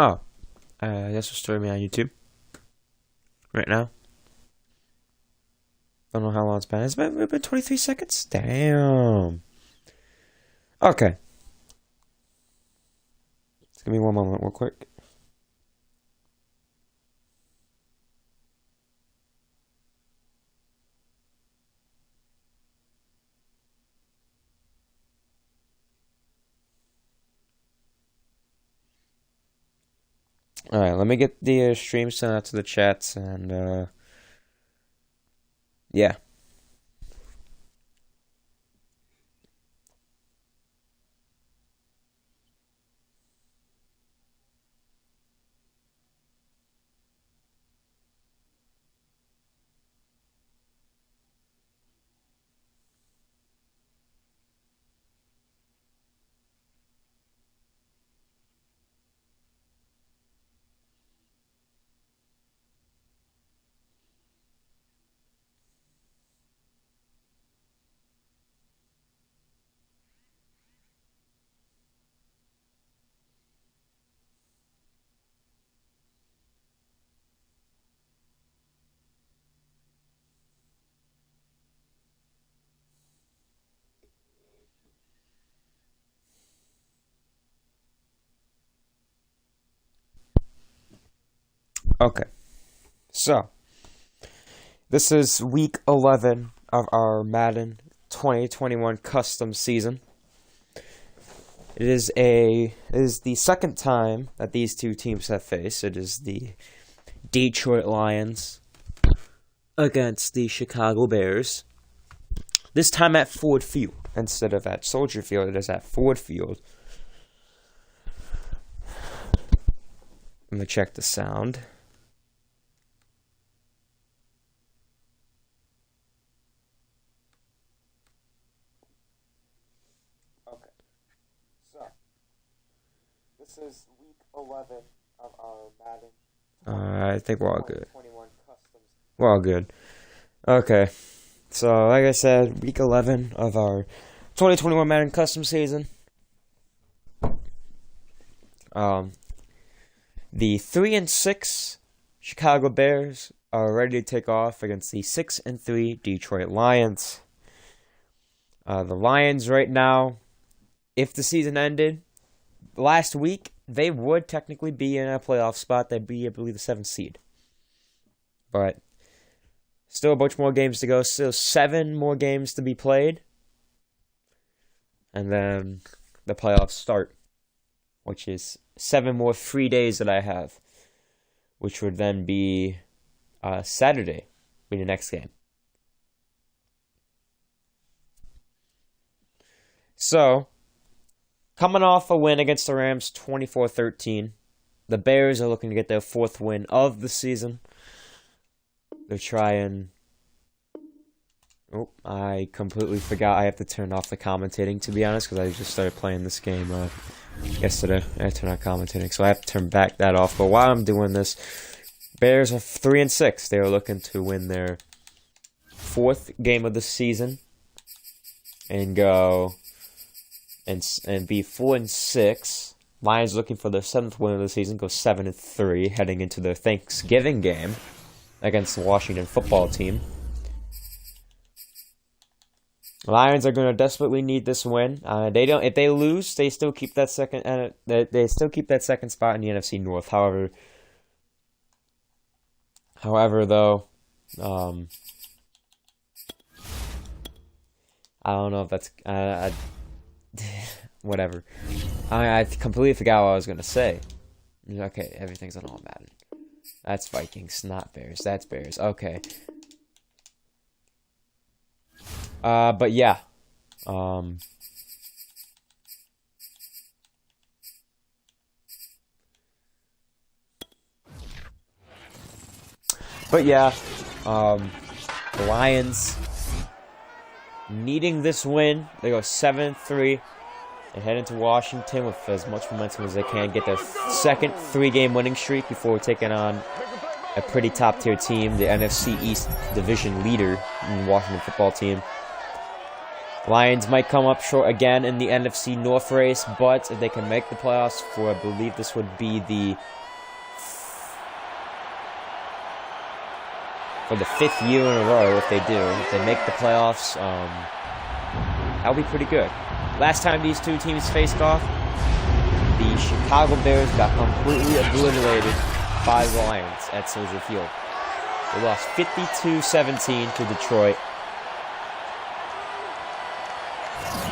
Oh, this will stream me on YouTube right now. Don't know how long it's been. It's been 23 seconds? Damn. Okay. Just give me one moment real quick. Alright, let me get the stream sent out to the chats and, yeah. Okay. So, this is week 11 of our Madden 2021 custom season. It is the second time that these two teams have faced. It is the Detroit Lions against the Chicago Bears. This time at Ford Field instead of at Soldier Field. It is at Ford Field. Let me check the sound. Okay. So, this is week 11 of our Madden. I think we're all good. We're all good. Okay. So, like I said, week 11 of our 2021 Madden custom season. The 3-6 Chicago Bears are ready to take off against the 6-3 Detroit Lions. The Lions right now, if the season ended last week, they would technically be in a playoff spot. They'd be, I believe, the 7th seed. But still a bunch more games to go. Still 7 more games to be played. And then the playoffs start, which is 7 more free days that I have, which would then be Saturday, be the next game. So, coming off a win against the Rams, 24-13, the Bears are looking to get their 4th win of the season. They're trying... Oh, I completely forgot I have to turn off the commentating, to be honest, because I just started playing this game yesterday. I turned on commentating, so I have to turn back that off. But while I'm doing this, Bears are 3-6. They are looking to win their 4th game of the season and go and be 4-6. Lions looking for their 7th win of the season, go 7-3, heading into their Thanksgiving game against the Washington football team. Lions are going to desperately need this win. They don't. If they lose, they still keep that second. They still keep that second spot in the NFC North. However, though, I don't know if that's whatever. I completely forgot what I was going to say. Okay, everything's on all Madden. That's Vikings, not Bears. That's Bears. Okay. But yeah. The Lions needing this win. They go 7-3 and head into Washington with as much momentum as they can. Get their second 3-game winning streak before taking on a pretty top-tier team, the NFC East division leader in the Washington football team. Lions might come up short again in the NFC North race, but if they can make the playoffs for, I believe this would be for the 5th year in a row, if they do. If they make the playoffs, that'll be pretty good. Last time these two teams faced off, the Chicago Bears got completely obliterated by the Lions at Soldier Field. They lost 52-17 to Detroit.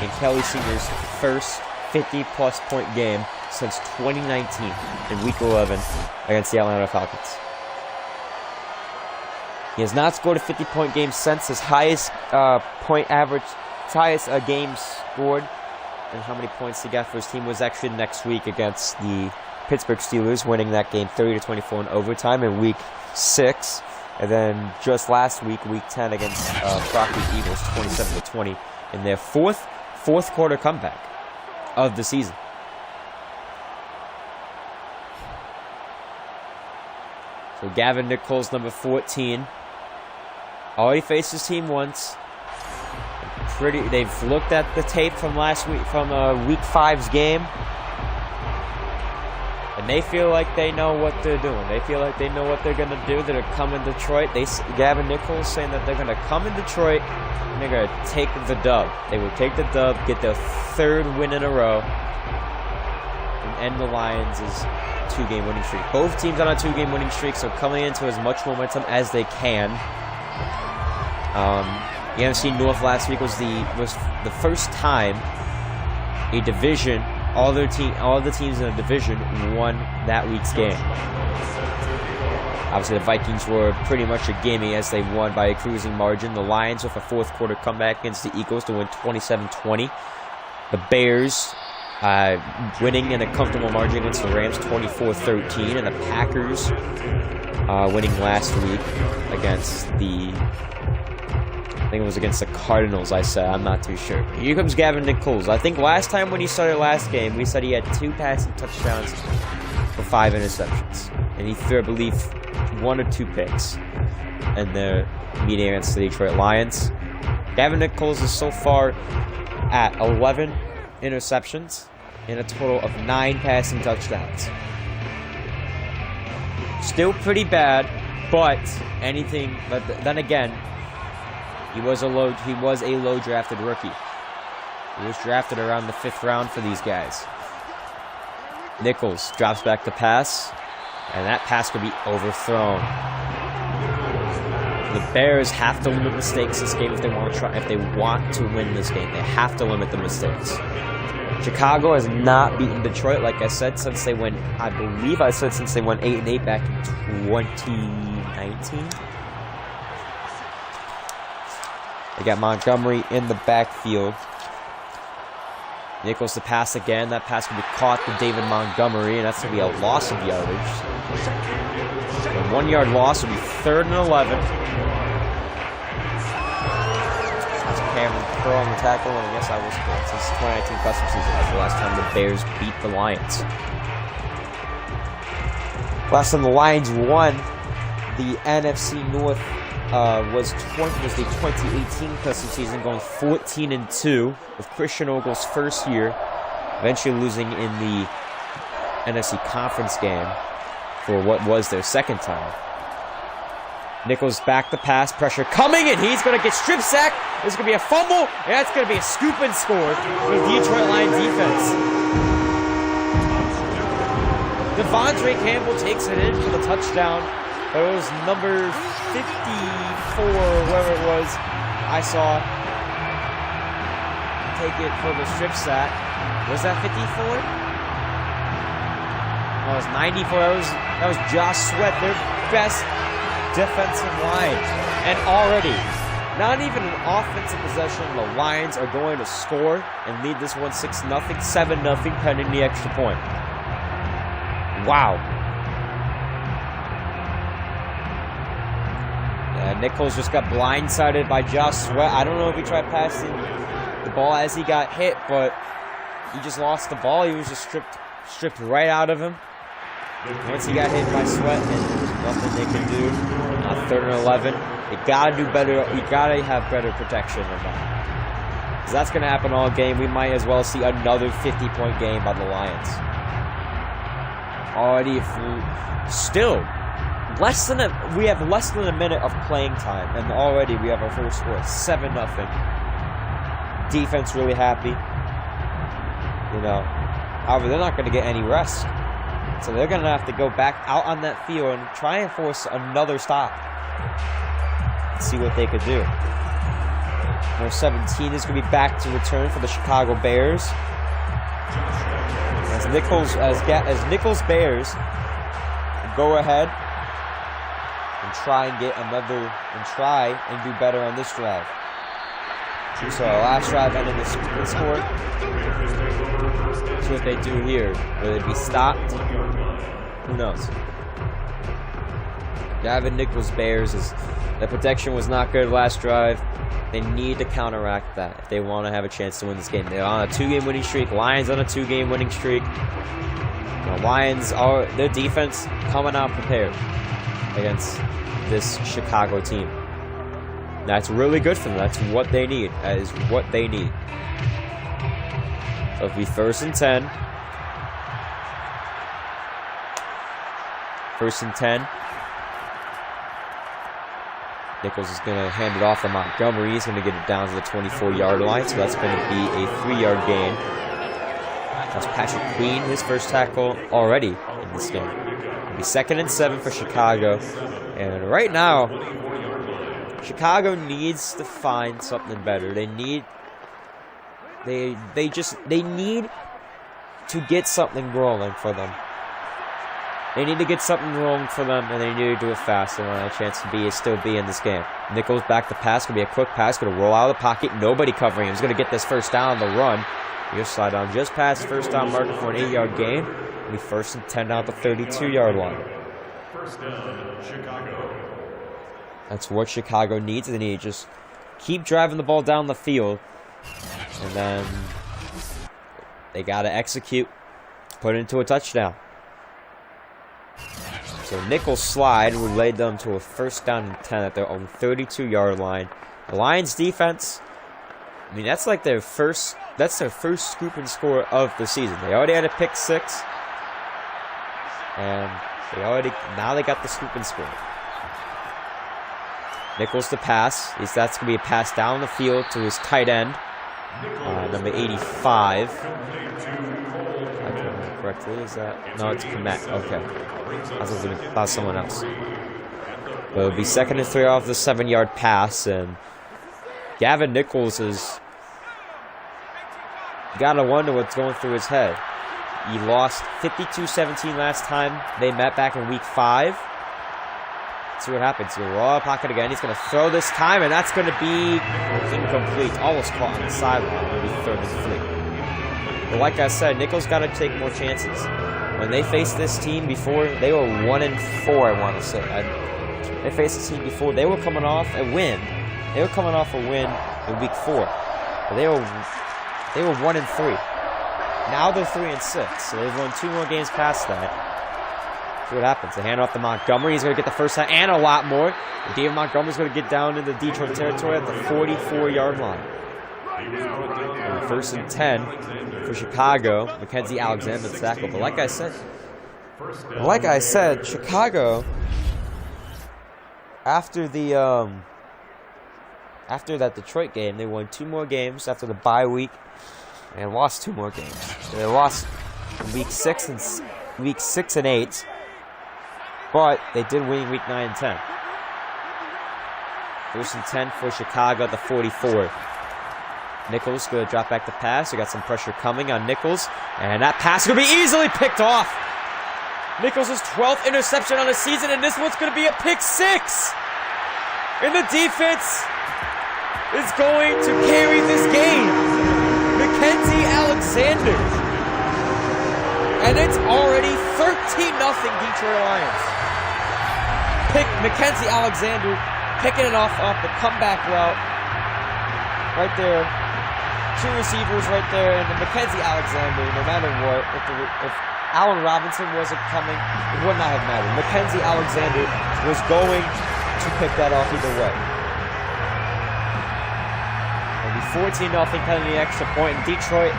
In Kelley Sr.'s first 50-plus point game since 2019 in Week 11 against the Atlanta Falcons. He has not scored a 50-point game since. His highest point average, his highest game scored, and how many points he got for his team was actually next week against the Pittsburgh Steelers, winning that game 30-24 in overtime in Week 6. And then just last week, Week 10 against Broccoli Eagles, 27-20 in their fourth quarter comeback of the season. So Gavin Nichols, number 14, already faced his team once. They've looked at the tape from last week, from Week 5's game, and they feel like they know what they're doing. They feel like they know what they're going to do. They're going to come in Detroit. Gavin Nichols saying that they're going to come in Detroit and they're going to take the dub. They will take the dub, get their 3rd win in a row, and end the Lions' 2-game winning streak. Both teams on a 2-game winning streak, so coming into as much momentum as they can. The NFC North last week was the first time a division, all the teams in the division won that week's game. Obviously, the Vikings were pretty much a gimme as they won by a cruising margin. The Lions with a 4th quarter comeback against the Eagles to win 27-20. The Bears winning in a comfortable margin against the Rams 24-13, and the Packers winning last week against I think it was against the Cardinals, I'm not too sure. Here comes Gavin Nichols. I think last time when he started last game, we said he had 2 passing touchdowns for 5 interceptions. And he threw, I believe, 1 or 2 picks in the meeting against the Detroit Lions. Gavin Nichols is so far at 11 interceptions and a total of 9 passing touchdowns. Still pretty bad, but then again, he was a low drafted rookie. He was drafted around the 5th round for these guys. Nichols drops back to pass, and that pass could be overthrown. The Bears have to limit mistakes this game if they want to win this game. They have to limit the mistakes. Chicago has not beaten Detroit, like I said, since they went 8-8 back in 2019. They got Montgomery in the backfield. Nichols to pass again. That pass will be caught to David Montgomery, and that's going to be a loss of yardage. A 1-yard loss will be 3rd and 11. Cameron Crow on the tackle, and I guess I was correct. Since 2019 custom season, that's the last time the Bears beat the Lions. Last time the Lions won the NFC North was the 2018 custom season, going 14-2 with Christian Ogle's first year, eventually losing in the NFC Conference game for what was their 2nd time. Nichols back to pass, pressure coming, and he's going to get strip sacked. There's going to be a fumble, and that's going to be a scoop and score for the Detroit Lions defense. Devondre Campbell takes it in for the touchdown. But it was number 54, whoever it was, I saw take it for the strip sack. Was that 54? No, it was 94. That was Josh Sweat, their best defensive line. And already, not even an offensive possession, the Lions are going to score and lead this one 6-0, 7-0, pending the extra point. Wow. Nichols just got blindsided by Josh Sweat. I don't know if he tried passing the ball as he got hit, but he just lost the ball. He was just stripped right out of him. Once he got hit by Sweat, and nothing they can do. 3rd and 11. They gotta do better. You gotta have better protection than that. Because that's going to happen all game. We might as well see another 50-point game by the Lions. Already, still, we have less than a minute of playing time, and already we have our first score, 7-0. Defense really happy. You know, however, they're not going to get any rest. So they're going to have to go back out on that field and try and force another stop. See what they could do. Number 17 is going to be back to return for the Chicago Bears. As Nichols Bears go ahead and try and get do better on this drive. So last drive ended the score. See what they do here. Will it be stopped? Who knows? Gavin Nichols Bears the protection was not good last drive. They need to counteract that if they want to have a chance to win this game. They're on a 2-game winning streak. Lions on a 2-game winning streak. The Lions their defense coming out prepared against this Chicago team. That's really good for them. That's what they need. That is what they need. So it'll be 1st and 10. 1st and 10. Nichols is going to hand it off to Montgomery. He's going to get it down to the 24-yard line. So that's going to be a 3-yard gain. That's Patrick Queen, his first tackle already in this game. It'll be 2nd and 7 for Chicago. And right now, Chicago needs to find something better. They need to get something rolling for them. They need to get something rolling for them, and they need to do it fast. They want a chance to still be in this game. Nichols back to pass. Going to be a quick pass. Going to roll out of the pocket. Nobody covering him. He's going to get this first down on the run. He'll slide down just past the first down marker for an 8-yard gain. It'll be 1st and 10 out the 32-yard line. First down, Chicago. That's what Chicago needs. They need to just keep driving the ball down the field. And then they got to execute. Put it into a touchdown. So Nichols slide would lead them to a 1st down and 10 at their own 32-yard line. The Lions defense, I mean, that's their first scoop and score of the season. They already had a pick 6. And now they got the scoop and score. Nichols to pass. That's going to be a pass down the field to his tight end, number 85. Correctly, is that? No, it's Komet. Okay. I thought someone else. But it'll be 2nd and 3 off the 7-yard pass, and Gavin Nichols is gotta wonder what's going through his head. He lost 52-17 last time they met back in week 5. Let's see what happens. He'll roll out of pocket again. He's going to throw this time, and that's going to be incomplete. Almost caught on the sideline. It'll be 3rd and 3. But like I said, Nichols got to take more chances. When they faced this team before, they were 1-4, I want to say. They faced this team before. They were coming off a win. They were coming off a win in week 4. But they were 1-3. Now they're 3-6. So they've won 2 more games past that. See what happens. They hand off to Montgomery. He's going to get the first time and a lot more. David Montgomery's going to get down into Detroit territory at the 44-yard line. And 1st and 10 for Chicago. Mackenzie Alexander tackle. But like I said, Chicago, after that Detroit game, they won 2 more games after the bye week and lost 2 more games. So they lost week 6 and 8. But they did win week 9 and 10. 1st and 10 for Chicago at the 44. Nichols going to drop back the pass. We got some pressure coming on Nichols. And that pass is going to be easily picked off. Nichols' 12th interception on the season, and this one's going to be a pick 6. And the defense is going to carry this game. Mackenzie Alexander. And it's already 13-0 Detroit Lions. Mackenzie Alexander picking it off the comeback route. Right there. 2 receivers right there. And then Mackenzie Alexander, no matter what, if Allen Robinson wasn't coming, it would not have mattered. Mackenzie Alexander was going to pick that off either way. It'll be 14-0 pending the extra point, and Detroit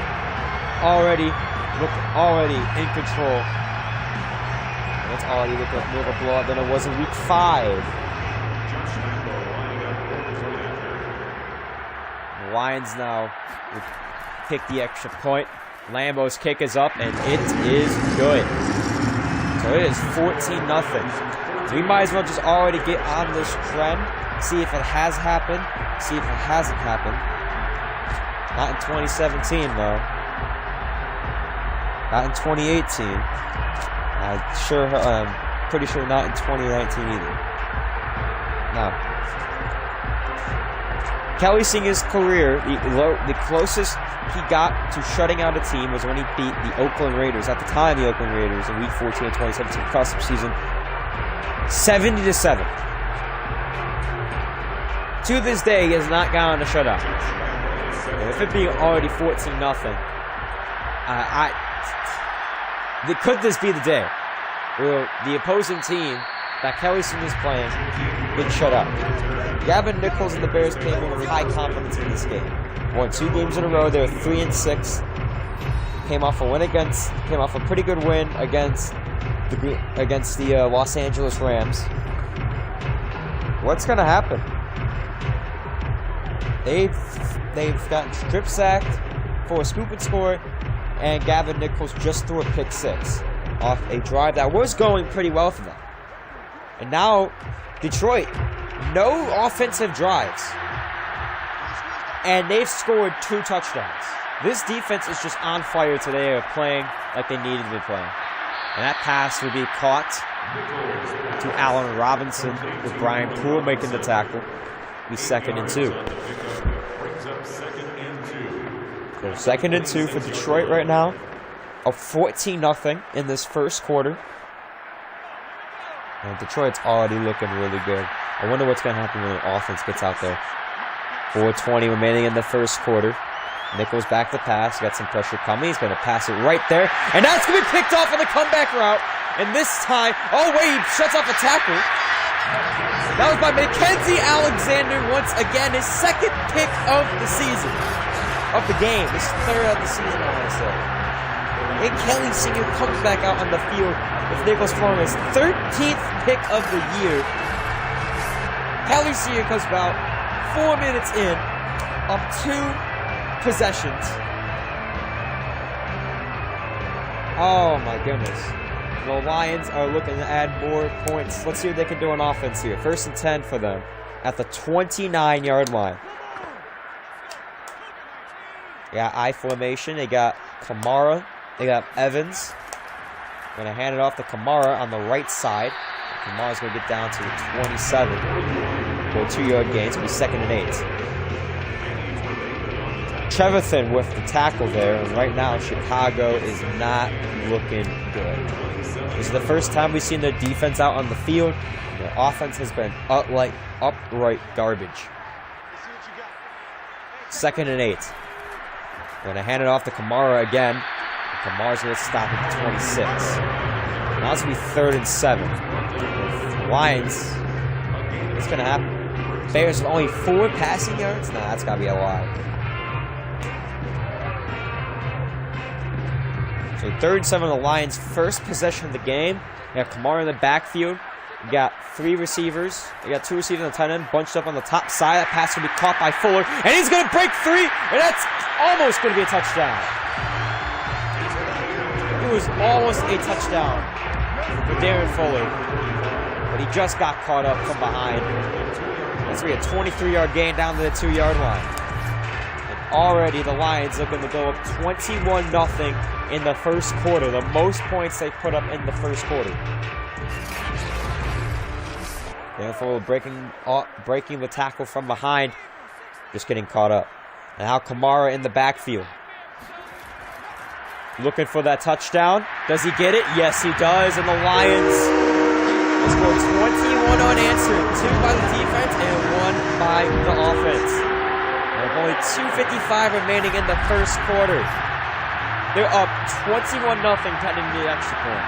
already in control. And it's already looking more of a blowout than it was in week 5. The Lions now will pick the extra point. Lambeau's kick is up, and it is good. So it is 14-0. So we might as well just already get on this trend, see if it has happened, see if it hasn't happened. Not in 2017, though. Not in 2018. I'm pretty sure not in 2019 either. Now, Kelley Sr.'s career, the closest he got to shutting out a team was when he beat the Oakland Raiders, at the time the Oakland Raiders, in Week 14 of 2017 custom season, 70-7. To this day, he has not gotten a shutout. And with it being already 14-0, could this be the day where the opposing team that Kelley Sr. is playing gets shut out? Gavin Nichols and the Bears came in with high confidence in this game. Won 2 games in a row. They were 3-6. Came off a pretty good win against the Los Angeles Rams. What's gonna happen? They've gotten strip sacked for a scoop and score, and Gavin Nichols just threw a pick 6 off a drive that was going pretty well for them. And now Detroit, no offensive drives, and they've scored 2 touchdowns. This defense is just on fire today. They're playing like they needed to be playing. And that pass will be caught to Allen Robinson, with Brian Poole making the tackle. Be 2nd and 2. So 2nd and 2 for Detroit right now. Up 14-0 in this first quarter. And Detroit's already looking really good. I wonder what's going to happen when the offense gets out there. 4:20 remaining in the first quarter. Nichols back to pass. Got some pressure coming. He's going to pass it right there. And now it's going to be picked off on the comeback route. And this time, oh wait, he shuts off a tackle. That was by Mackenzie Alexander once again. His 2nd pick of the season. Of the game. His 3rd of the season, I want to say. And Kelley Sr. comes back out on the field with Nichols throwing his 13th pick of the year. Kelley Sr. comes about 4 minutes in, up 2 possessions. Oh my goodness. The Lions are looking to add more points. Let's see what they can do on offense here. 1st and 10 for them at the 29-yard line. Yeah, I formation. They got Kamara. They got Evans. Going to hand it off to Kamara on the right side. Kamara's going to get down to the 27 for a 2-yard gain. It's going to be 2nd and 8. Trevathan with the tackle there. And right now, Chicago is not looking good. This is the first time we've seen their defense out on the field. Their offense has been upright garbage. 2nd and 8. Going to hand it off to Kamara again. Kamara's going to stop at the 26. Now it's going to be 3rd and 7. Lions. What's going to happen? Bears with only 4 passing yards? Nah, that's got to be a lie. So 3rd and 7 of the Lions' first possession of the game. You have Kamara in the backfield. You got 3 receivers. You got 2 receivers on the tight end, bunched up on the top side. That pass will be caught by Fuller, and he's going to break 3, and that's almost going to be a touchdown. It was almost a touchdown for Darren Fuller, but he just got caught up from behind. That's going to be a 23-yard gain down to the 2-yard line. And already the Lions looking to go up 21-0 in the first quarter, the most points they put up in the first quarter. Therefore, breaking the tackle from behind, just getting caught up. And now Kamara in the backfield. Looking for that touchdown. Does he get it? Yes, he does. And the Lions score 21 unanswered. 2 by the defense and 1 by the offense. With only 2:55 remaining in the first quarter. They're up 21-0 heading to the extra point.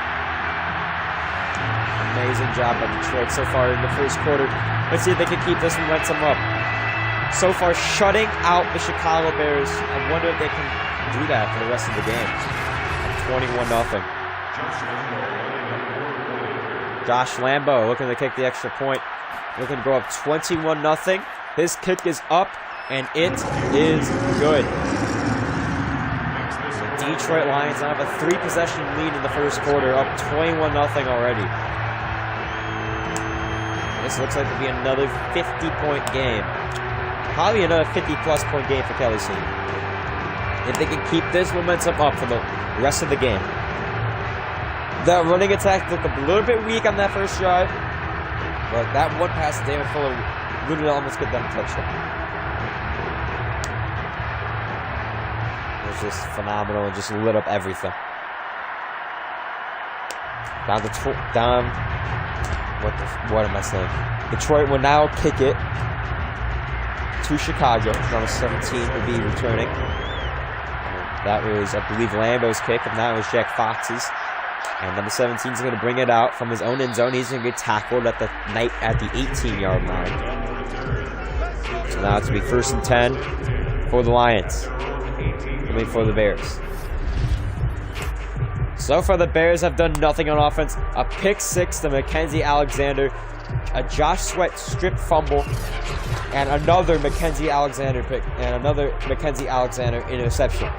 Amazing job by Detroit so far in the first quarter. Let's see if they can keep this momentum up. so far shutting out the Chicago Bears. I wonder if they can do that for the rest of the game. 21-0. Josh Lambo looking to kick the extra point. Looking to go up 21-0. His kick is up, and it is good. The Detroit Lions now have a 3-possession lead in the first quarter, up 21-0 already. This looks like it'll be another 50-point game. Probably another 50-plus point game for Kelley Sr. If they can keep this momentum up for the rest of the game. The running attack looked a little bit weak on that first drive, but that one pass to David Fuller literally almost get them a touchdown. It was just phenomenal and just lit up everything. What am I saying? Detroit will now kick it to Chicago. Number 17 will be returning. That was, I believe, Lambo's kick, and that was Jack Fox's. And number 17 is going to bring it out from his own end zone. He's going to get tackled at the 18-yard line. So now it's going to be 1st and 10 for the Lions. I mean, for the Bears. So far, the Bears have done nothing on offense. A pick 6 to Mackenzie Alexander. A Josh Sweat strip fumble. And another Mackenzie Alexander pick. And another Mackenzie Alexander interception.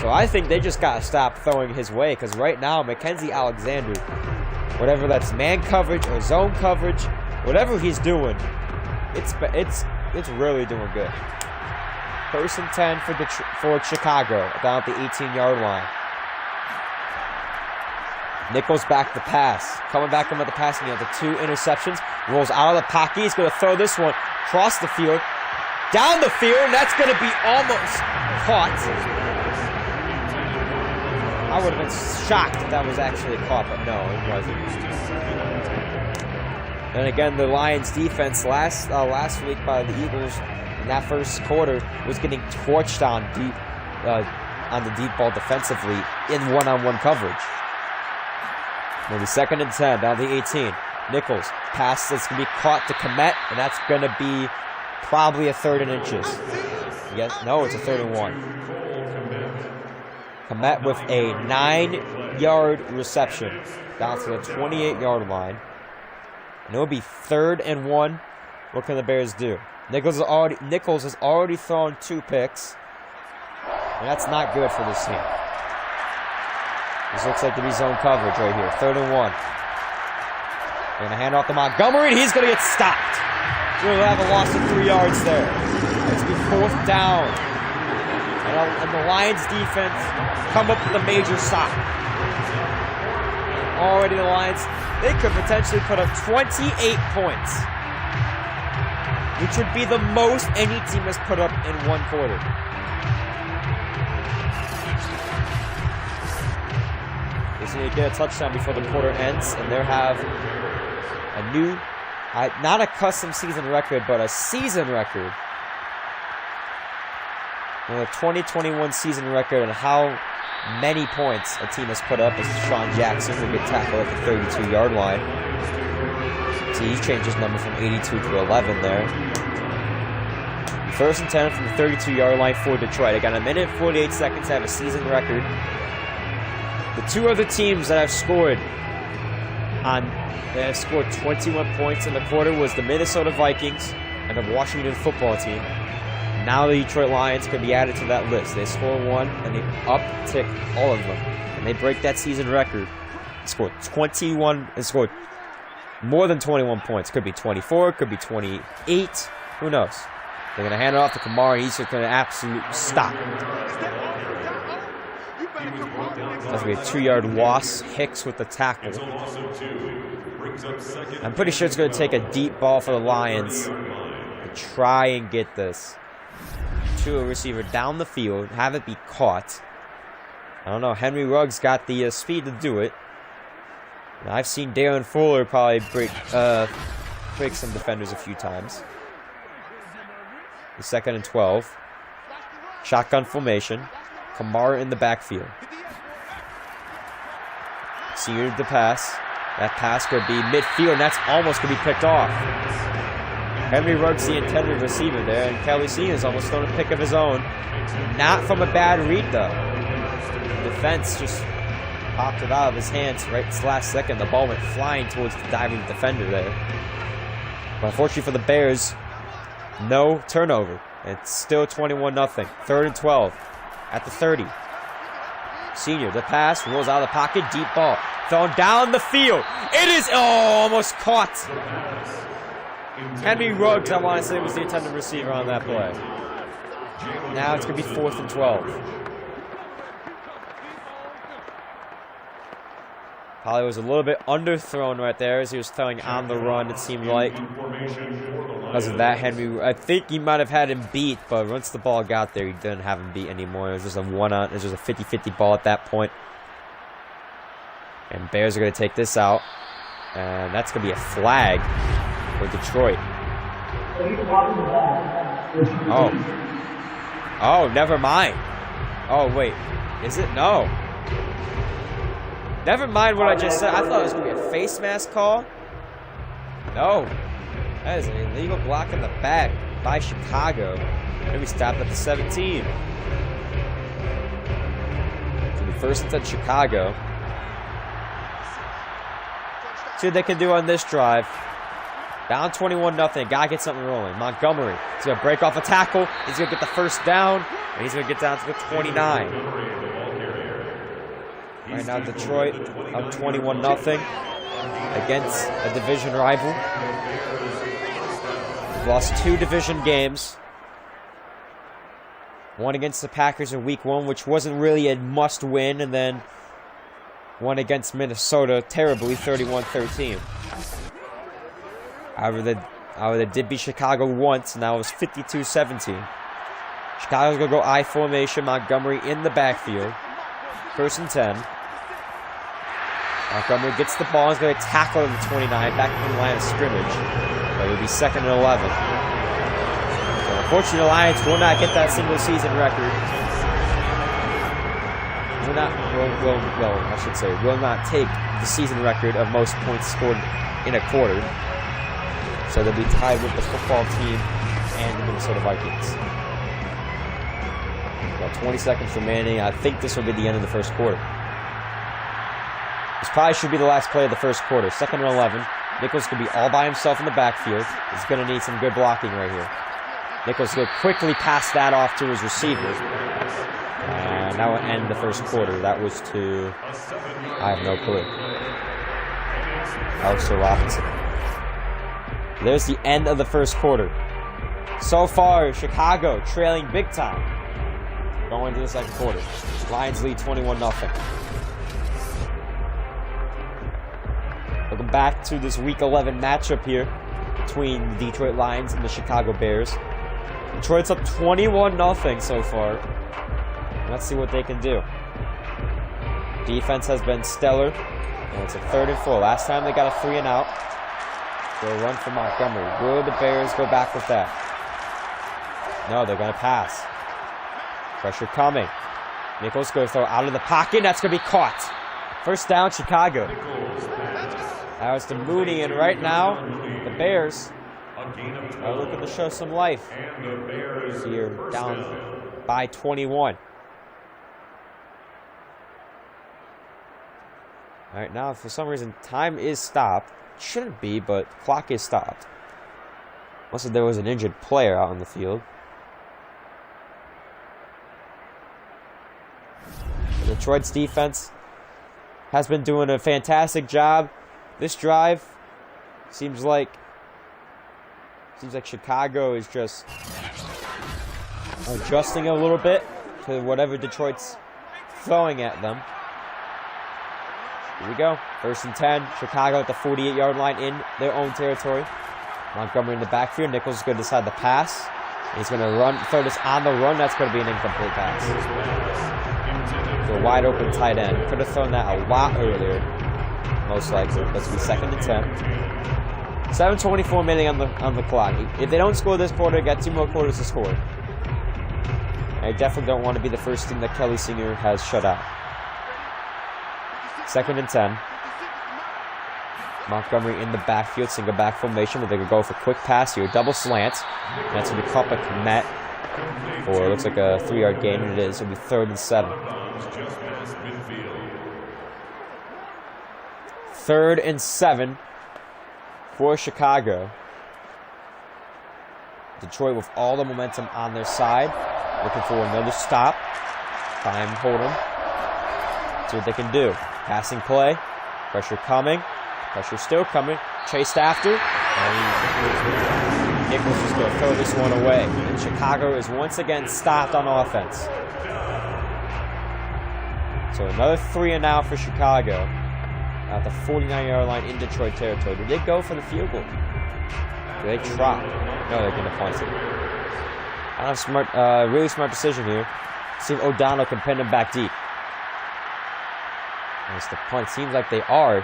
So I think they just got to stop throwing his way, because right now, Mackenzie Alexander, whatever that's man coverage or zone coverage, whatever he's doing, it's really doing good. 1st and 10 for Chicago, down at the 18-yard line. Nichols back to pass. Coming back in with the passing game with the 2 interceptions. Rolls out of the pocket. He's going to throw this one across the field. Down the field, and that's going to be almost caught. I would have been shocked if that was actually caught, but no, it wasn't. And again, the Lions defense last week by the Eagles in that first quarter was getting torched on the deep ball defensively in one-on-one coverage. Maybe 2nd and 10 down the 18. Nichols pass that's going to be caught to Komet, and that's going to be probably a 3rd and inches. Yes, no, it's a 3rd and 1. Komet with a 9-yard reception down to the 28-yard line. And it will be 3rd and 1. What can the Bears do? Nichols has already thrown 2 picks. And that's not good for this team. This looks like to be zone coverage right here. 3rd and 1. They're going to hand off to Montgomery, and he's going to get stopped. We'll have a loss of 3 yards there. It's going to be 4th down. And the Lions defense come up with a major stop. Already the Lions, they could potentially put up 28 points, which would be the most any team has put up in one quarter. They just need to get a touchdown before the quarter ends, and they'll have a new, not a custom season record, but a season record. And a 2021 season record on how many points a team has put up as Deshaun Jackson will get tackled at the 32-yard line. So he changed his number from 82 to 11 there. 1st and 10 from the 32-yard line for Detroit. They got a minute and 48 seconds to have a season record. The 2 other teams that have scored 21 points in the quarter was the Minnesota Vikings and the Washington football team. Now the Detroit Lions could be added to that list. They score 1, and they uptick all of them. And they break that season record. Scored 21, and scored more than 21 points. Could be 24, could be 28. Who knows? They're going to hand it off to Kamara, and he's just going to absolutely stop. That's going to be a 2-yard loss. Hicks with the tackle. I'm pretty sure it's going to take a deep ball for the Lions to try and get this to a receiver down the field, have it be caught. I don't know. Henry Ruggs got the speed to do it. Now, I've seen Darren Fuller probably break some defenders a few times. The 2nd and 12. Shotgun formation. Kamara in the backfield. Senior to pass. That pass could be midfield, and that's almost going to be picked off. Henry Ruggs the intended receiver there, and Kelley Sr. is almost thrown a pick of his own. Not from a bad read, though. The defense just popped it out of his hands right this last second. The ball went flying towards the diving defender there. But unfortunately for the Bears, no turnover. It's still 21-0. 3rd and 12 at the 30. Senior, the pass, rolls out of the pocket, deep ball. Thrown down the field. It is, almost caught. Henry Ruggs, I want to say, was the intended receiver on that play. Now it's going to be 4th and 12. Probably was a little bit underthrown right there as he was throwing on the run, it seemed like. Because of that, Henry, I think he might have had him beat, but once the ball got there, he didn't have him beat anymore. It was just a one-on, it was just a 50-50 ball at that point. And Bears are going to take this out. And that's going to be a flag for Detroit. Oh, never mind. Oh, wait. Is it? No. Never mind what I just said. I thought it was going to be a face mask call. No. That is an illegal block in the back by Chicago. Maybe stopped at the 17. So the 1st and 10 Chicago. See what they can do on this drive. Down 21-0. Gotta get something rolling. Montgomery. He's going to break off a tackle. He's going to get the first down. And he's going to get down to the 29. Right now, Detroit up 21-0 against a division rival. They've lost 2 division games. One against the Packers in Week 1, which wasn't really a must-win, and then one against Minnesota terribly, 31-13. However, they did beat Chicago once, and that was 52-17. Chicago's going to go I formation. Montgomery in the backfield. 1st and 10. Montgomery gets the ball. He's going to tackle at the 29, back in the line of scrimmage. But it'll be 2nd and 11. So unfortunately, the Lions will not get that single season record. Will not take the season record of most points scored in a quarter. So they'll be tied with the football team and the Minnesota Vikings. About 20 seconds remaining. I think this will be the end of the first quarter. This probably should be the last play of the first quarter. 2nd and 11. Nichols could be all by himself in the backfield. He's going to need some good blocking right here. Nichols will quickly pass that off to his receiver. And that will end the first quarter. That was to... I have no clue. Alex Robinson. There's the end of the first quarter. So far, Chicago trailing big time. Going into the second quarter. Lions lead 21-0. Welcome back to this Week 11 matchup here between the Detroit Lions and the Chicago Bears. Detroit's up 21-0 so far. Let's see what they can do. Defense has been stellar, and it's a 3rd and 4. Last time they got a 3 and out. They'll run for Montgomery. Will the Bears go back with that? No, they're going to pass. Pressure coming. Nichols goes throw out of the pocket. That's going to be caught. 1st down, Chicago. That was to Mooney, and right now, the Bears are looking to show some life here, down by 21. All right, now, for some reason, time is stopped. Shouldn't be, but clock is stopped. Unless there was an injured player out on the field. Detroit's defense has been doing a fantastic job. This drive seems like Chicago is just adjusting a little bit to whatever Detroit's throwing at them. Here we go. 1st and 10. Chicago at the 48-yard line in their own territory. Montgomery in the backfield. Nichols is going to decide to pass. He's going to throw this on the run. That's going to be an incomplete pass. To a wide open tight end. Could have thrown that a lot earlier. Most likely. That's be 2nd and 10. 7:24 remaining on the clock. If they don't score this quarter, they got 2 more quarters to score. I definitely don't want to be the first team that Kelley Sr. has shut out. 2nd and 10. Montgomery in the backfield, single back formation, but they could go for a quick pass here. Double slant. And that's going to be caught by Komet for it looks like a 3-yard gain, and it is. It'll be 3rd and 7. 3rd and 7 for Chicago. Detroit with all the momentum on their side. Looking for another stop. Try and hold them. See what they can do. Passing play. Pressure coming. Pressure still coming. Chased after. And Nichols just going to throw this one away. And Chicago is once again stopped on offense. So another 3 and out for Chicago. At the 49-yard line in Detroit territory. Did they go for the field goal? Did they try? No, they're going to punt it. I have smart, really smart decision here. See if O'Donnell can pin them back deep. As the punt seems like they are.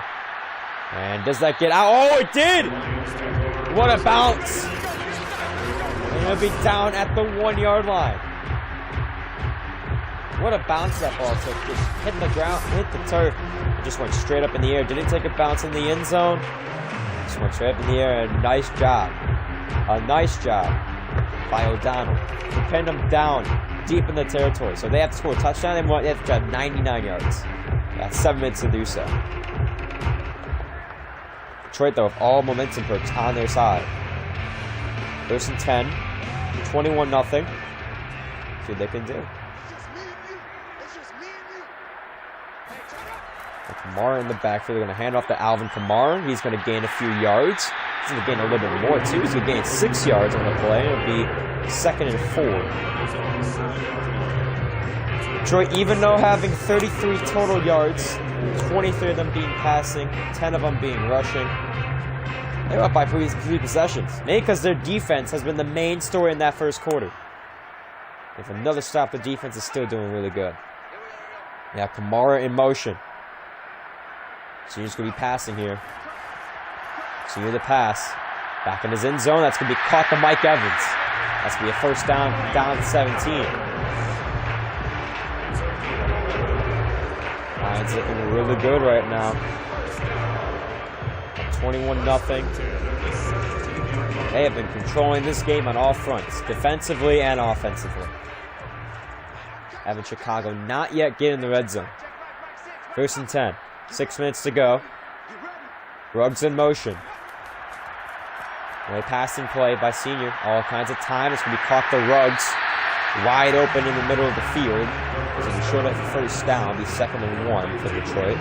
And does that get out? Oh, it did! What a bounce! And it'll be down at the 1-yard line. What a bounce that ball took. Just hitting the ground, hit the turf. It just went straight up in the air. Didn't take a bounce in the end zone. Just went straight up in the air. And nice job. A nice job by O'Donnell to pin them down deep in the territory. So they have to score a touchdown. They have to drive 99 yards. That's 7 minutes to do so. Detroit, though, with all momentum perks on their side. 1st and 10. 21-0. See what they can do. Kamara in the backfield. They're going to hand off to Alvin Kamara. He's going to gain a few yards. He's going to gain a little bit more, too. He's going to gain 6 yards on the play. It'll be 2nd and 4. Detroit, even though having 33 total yards, 23 of them being passing, 10 of them being rushing, they're up by 3 possessions. Maybe because their defense has been the main story in that first quarter. If another stop, the defense is still doing really good. Yeah, Kamara in motion. Senior's going to be passing here. Senior the pass. Back in his end zone. That's going to be caught to Mike Evans. That's going to be a first down, down 17. Lions looking really good right now. 21-0. They have been controlling this game on all fronts, defensively and offensively. Having Chicago not yet get in the red zone. 1st and 10. 6 minutes to go. Ruggs in motion. Passing play by Senior. All kinds of time. It's going to be caught to Ruggs. Wide open in the middle of the field. It's going to be short of the first down. It'll be 2nd and 1 for Detroit.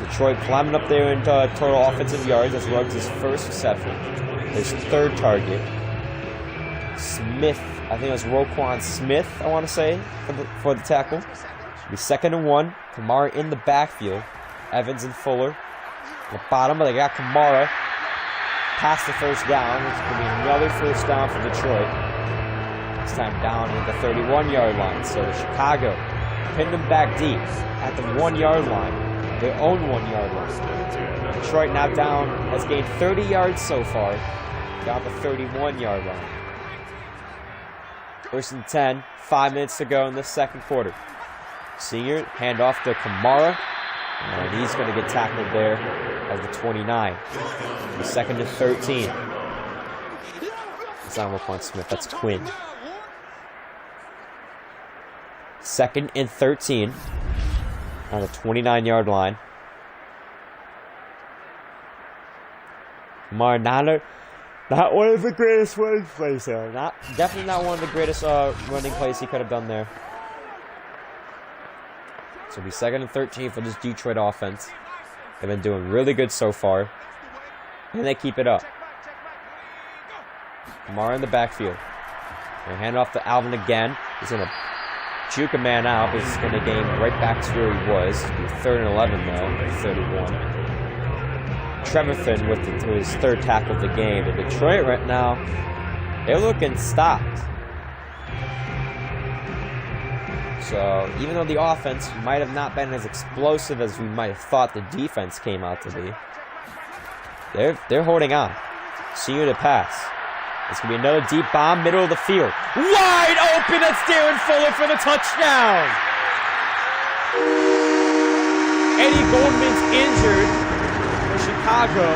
Detroit climbing up there in total offensive yards. That's Ruggs' first reception. His 3rd target. Smith. I think it was Roquan Smith, I want to say, for the tackle. It'll be 2nd and 1. Kamara in the backfield. Evans and Fuller. At the bottom, but they got Kamara past the first down. It's going to be another first down for Detroit. This time down at the 31-yard line. So Chicago pinned them back deep at the 1-yard line. Their own 1-yard line. Detroit now down, has gained 30 yards so far. Down the 31-yard line. 1st and 10. 5 minutes to go in the second quarter. Senior, handoff to Kamara. And he's going to get tackled there at the 29. The 2nd and 13. It's not Roquan Smith, that's Quinn. 2nd and 13 on the 29-yard line. Kamara, not one of the greatest running plays there. Definitely not one of the greatest running plays he could have done there. So it'll be 2nd and 13 for this Detroit offense. They've been doing really good so far. And they keep it up. Kamara in the backfield. They hand off to Alvin again. He's going to juke a man out, but he's going to gain right back to where he was. It'll be 3rd and 11 though, 31. Trevathan with his 3rd tackle of the game. And Detroit right now, they're looking stopped. So even though the offense might have not been as explosive as we might have thought the defense came out to be, they're holding on. Senior to pass. It's going to be another deep bomb, middle of the field. Wide open, that's Darren Fuller for the touchdown. Eddie Goldman's injured. Chicago.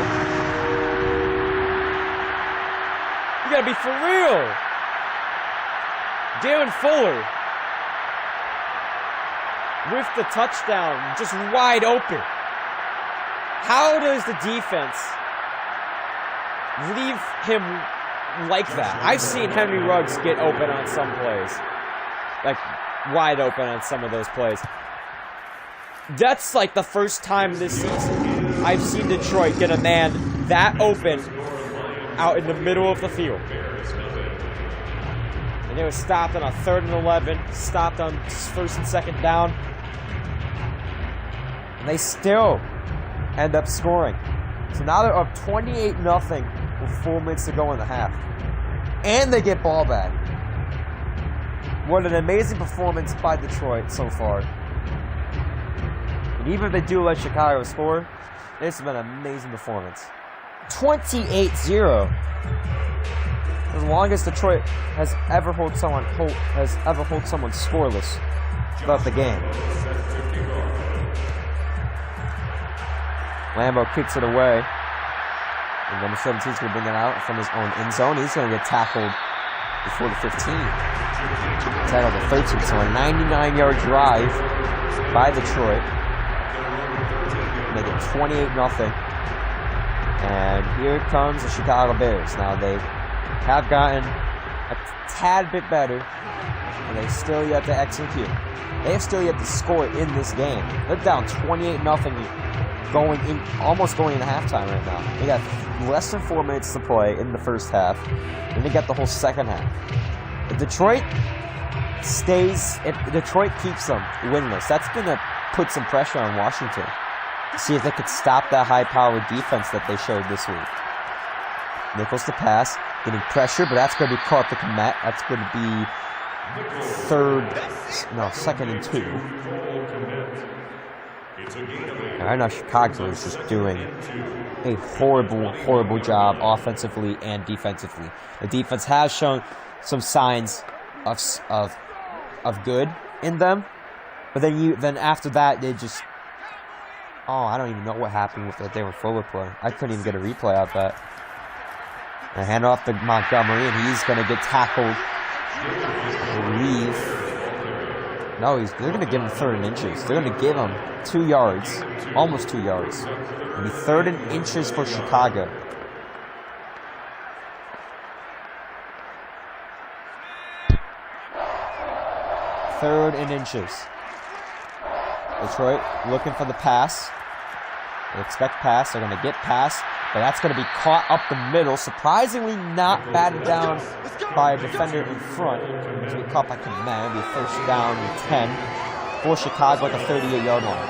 You gotta be for real. Darren Fuller with the touchdown, just wide open. How does the defense leave him like that? I've seen Henry Ruggs get open on some plays. Like, wide open on some of those plays. That's like the first time this season I've seen Detroit get a man that open out in the middle of the field. And they were stopped on a 3rd and 11, stopped on 1st and 2nd down. And they still end up scoring. So now they're up 28-0 with 4 minutes to go in the half. And they get ball back. What an amazing performance by Detroit so far. And even if they do let Chicago score, this has been an amazing performance. 28-0. The longest Detroit has ever held someone scoreless throughout the game. Lambo kicks it away. And number 17 is going to bring it out from his own end zone. He's going to get tackled before the 15. Tackled the 13. So a 99-yard drive by Detroit. Make it 28-0. And here comes the Chicago Bears. Now they have gotten a tad bit better, and they still yet to execute. They have still yet to score in this game. They're down 28-0, almost going into halftime right now. They got less than 4 minutes to play in the first half, and they got the whole second half. If Detroit keeps them winless, that's going to put some pressure on Washington. See if they could stop that high-powered defense that they showed this week. Nichols to pass, getting pressure, but that's going to be caught to Komet. That's going to be 2nd and 2. And right now Chicago is just doing a horrible job offensively and defensively. The defense has shown some signs of good in them, but then after that they just... Oh, I don't even know what happened with that Darren Fuller play. I couldn't even get a replay of that. And hand off to Montgomery, and he's going to get tackled. No, they're going to give him 3rd and inches. They're going to give him 2 yards, almost 2 yards. It'll be 3rd and inches for Chicago. Third and inches. Detroit looking for the pass. They expect pass. They're going to get pass, but that's going to be caught up the middle. Surprisingly not batted down by a defender in front. It's going to be caught by Komet. It'll be a 1st down and 10 for Chicago at the 38-yard line.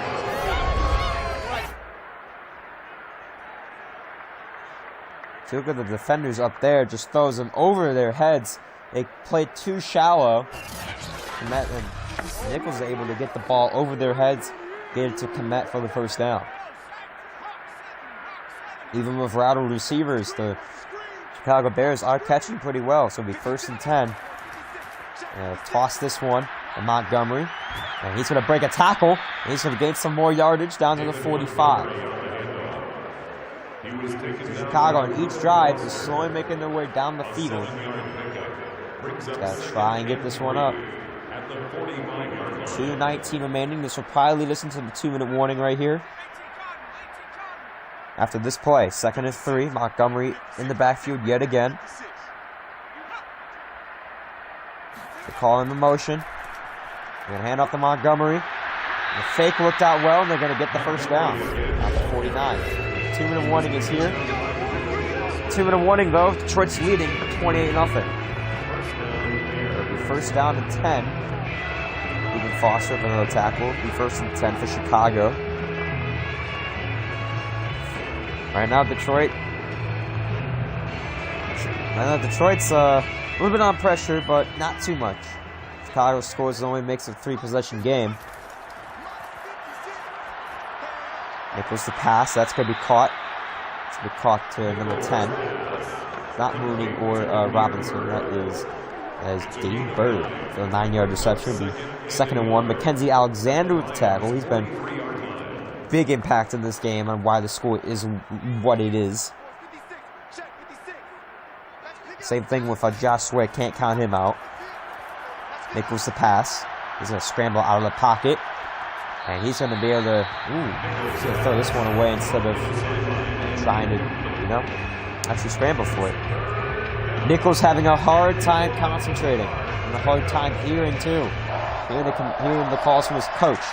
So look at the defenders up there. Just throws them over their heads. They played too shallow. And Nichols is able to get the ball over their heads, get it to Komet for the 1st down. Even with rattled receivers, the Chicago Bears are catching pretty well, so it'll be 1st and 10. Toss this one to Montgomery, and he's going to break a tackle, and he's going to gain some more yardage down to the 45. Chicago in each drive is slowly making their way down the field. Got to try and get this one up. 2:19 remaining. This will probably lead us into the 2-minute warning right here. After this play, 2nd and 3. Montgomery in the backfield yet again. They call him the motion. They're going to hand off to Montgomery. The fake worked out well, and they're going to get the 1st down. At the 49. 2-minute warning is here. 2-minute warning, though. Detroit's leading 28-0. It'll be 1st down and 10. Even Foster with another tackle. It'll be 1st and 10 for Chicago. Right now, Detroit's a little bit on pressure, but not too much. Chicago scores and only makes a 3-possession game. Nichols to pass. That's going to be caught. It's going to be caught to number 10. Not Mooney or Robinson. That is Dean Bird for the 9-yard reception. It'll be 2nd and 1. Mackenzie Alexander with the tackle. He's been big impact in this game on why the score is what it is. Same thing with Josh Sweat, can't count him out. Nichols the pass. He's going to scramble out of the pocket. And he's going to be able to, he's going to throw this one away instead of trying to, actually scramble for it. Nichols having a hard time concentrating and a hard time hearing, too. Hearing the calls from his coach.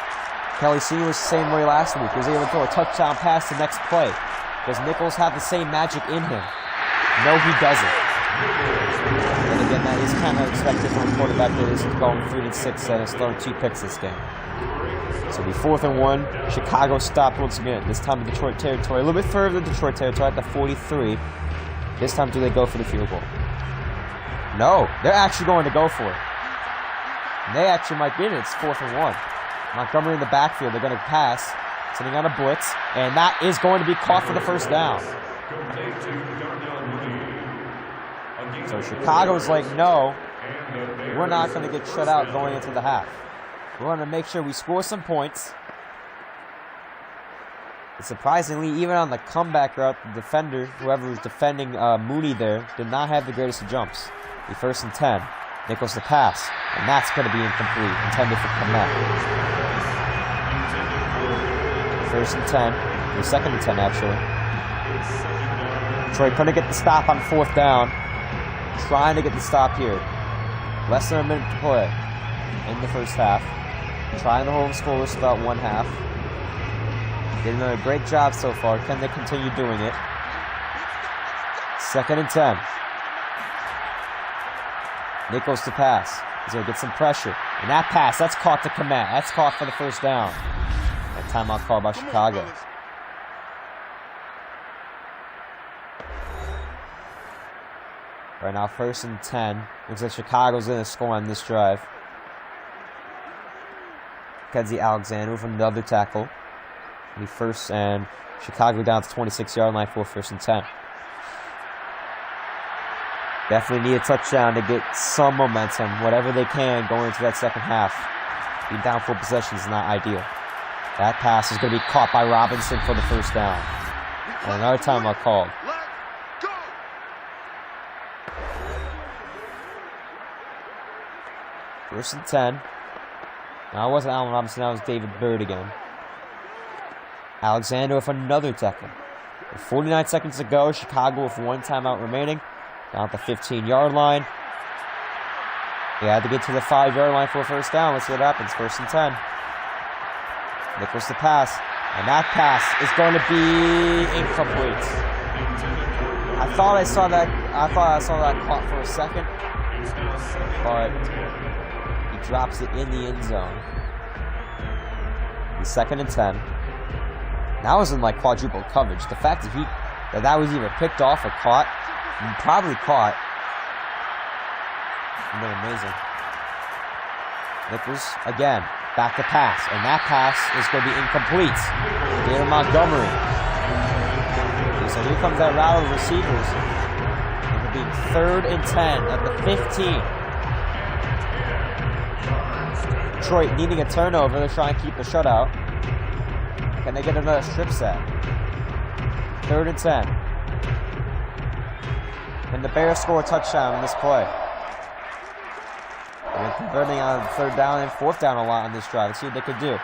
Kelley Sr. was the same way last week. He was able to throw a touchdown pass the next play. Does Nichols have the same magic in him? No, he doesn't. And again, that is kind of expected from a quarterback that is going 3-6 and has thrown 2 picks this game. So it'll be 4th and 1. Chicago stopped once again. This time in Detroit territory. A little bit further than Detroit territory at the 43. This time do they go for the field goal? No, they're actually going to go for it. And they actually might get it. It's 4th and 1. Montgomery in the backfield. They're going to pass. Sitting on a blitz. And that is going to be caught for the first down. So Chicago's like, no, we're not going to get shut out going into the half. We want to make sure we score some points. And surprisingly, even on the comeback route, the defender, whoever was defending Mooney there, did not have the greatest of jumps. The 1st and 10. Nichols the pass. And that's going to be incomplete. Intended for Komet. 1st and 10. The 2nd and 10, actually. Detroit couldn't get the stop on 4th down. Trying to get the stop here. Less than a minute to play in the first half. Trying to hold them scoreless about one half. They've done a great job so far. Can they continue doing it? 2nd and 10. Nichols to pass. He's going to get some pressure. And that pass, that's caught to Komet. That's caught for the first down. A timeout call by Chicago. Right now, 1st and 10. Looks like Chicago's going to score on this drive. Kenzie Alexander with another tackle. The 1st and Chicago down to 26-yard line for 1st and 10. Definitely need a touchdown to get some momentum, whatever they can, going into that second half. Being down 4 possessions is not ideal. That pass is going to be caught by Robinson for the first down. And another timeout called. First and 10. Now it wasn't Allen Robinson, that was David Byrd again. Alexander with another tackle. With 49 seconds to go, Chicago with 1 timeout remaining. Down at the 15-yard line. They had to get to the 5-yard line for a first down. Let's see what happens. 1st and 10. Nichols the pass. And that pass is going to be incomplete. I thought I saw that caught for a second. But he drops it in the end zone. The 2nd and 10. That was in like quadruple coverage. The fact that was either picked off or caught, probably caught. And then amazing. Nichols again, back to pass, and that pass is going to be incomplete. David Montgomery. So here comes that route of receivers. It'll be 3rd and 10 at the 15. Detroit needing a turnover. They're trying to keep the shutout. Can they get another strip sack? 3rd and 10. Can the Bears score a touchdown in this play? They're converting on 3rd down and 4th down a lot on this drive. Let's see what they can do.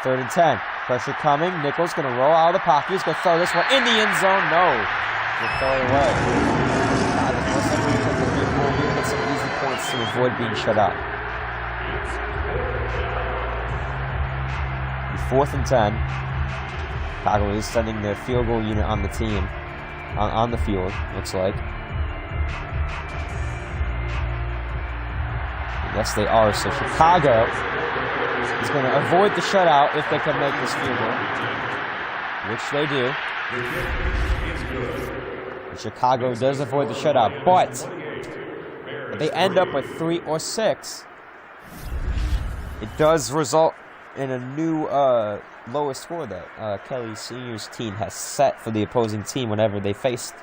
3rd and 10. Pressure coming. Nichols going to roll out of the pocket. He's going to throw this one in the end zone. No. He'll throw it away. We'll get some easy points to avoid being shut out. 4th and 10. Chicago is sending their field goal unit on the team. On the field, looks like. Yes, they are. So Chicago is going to avoid the shutout if they can make this field goal, which they do. And Chicago does avoid the shutout, but if they end up with 3 or 6, it does result in a new lowest score that Kelley Sr.'s team has set for the opposing team whenever they faced.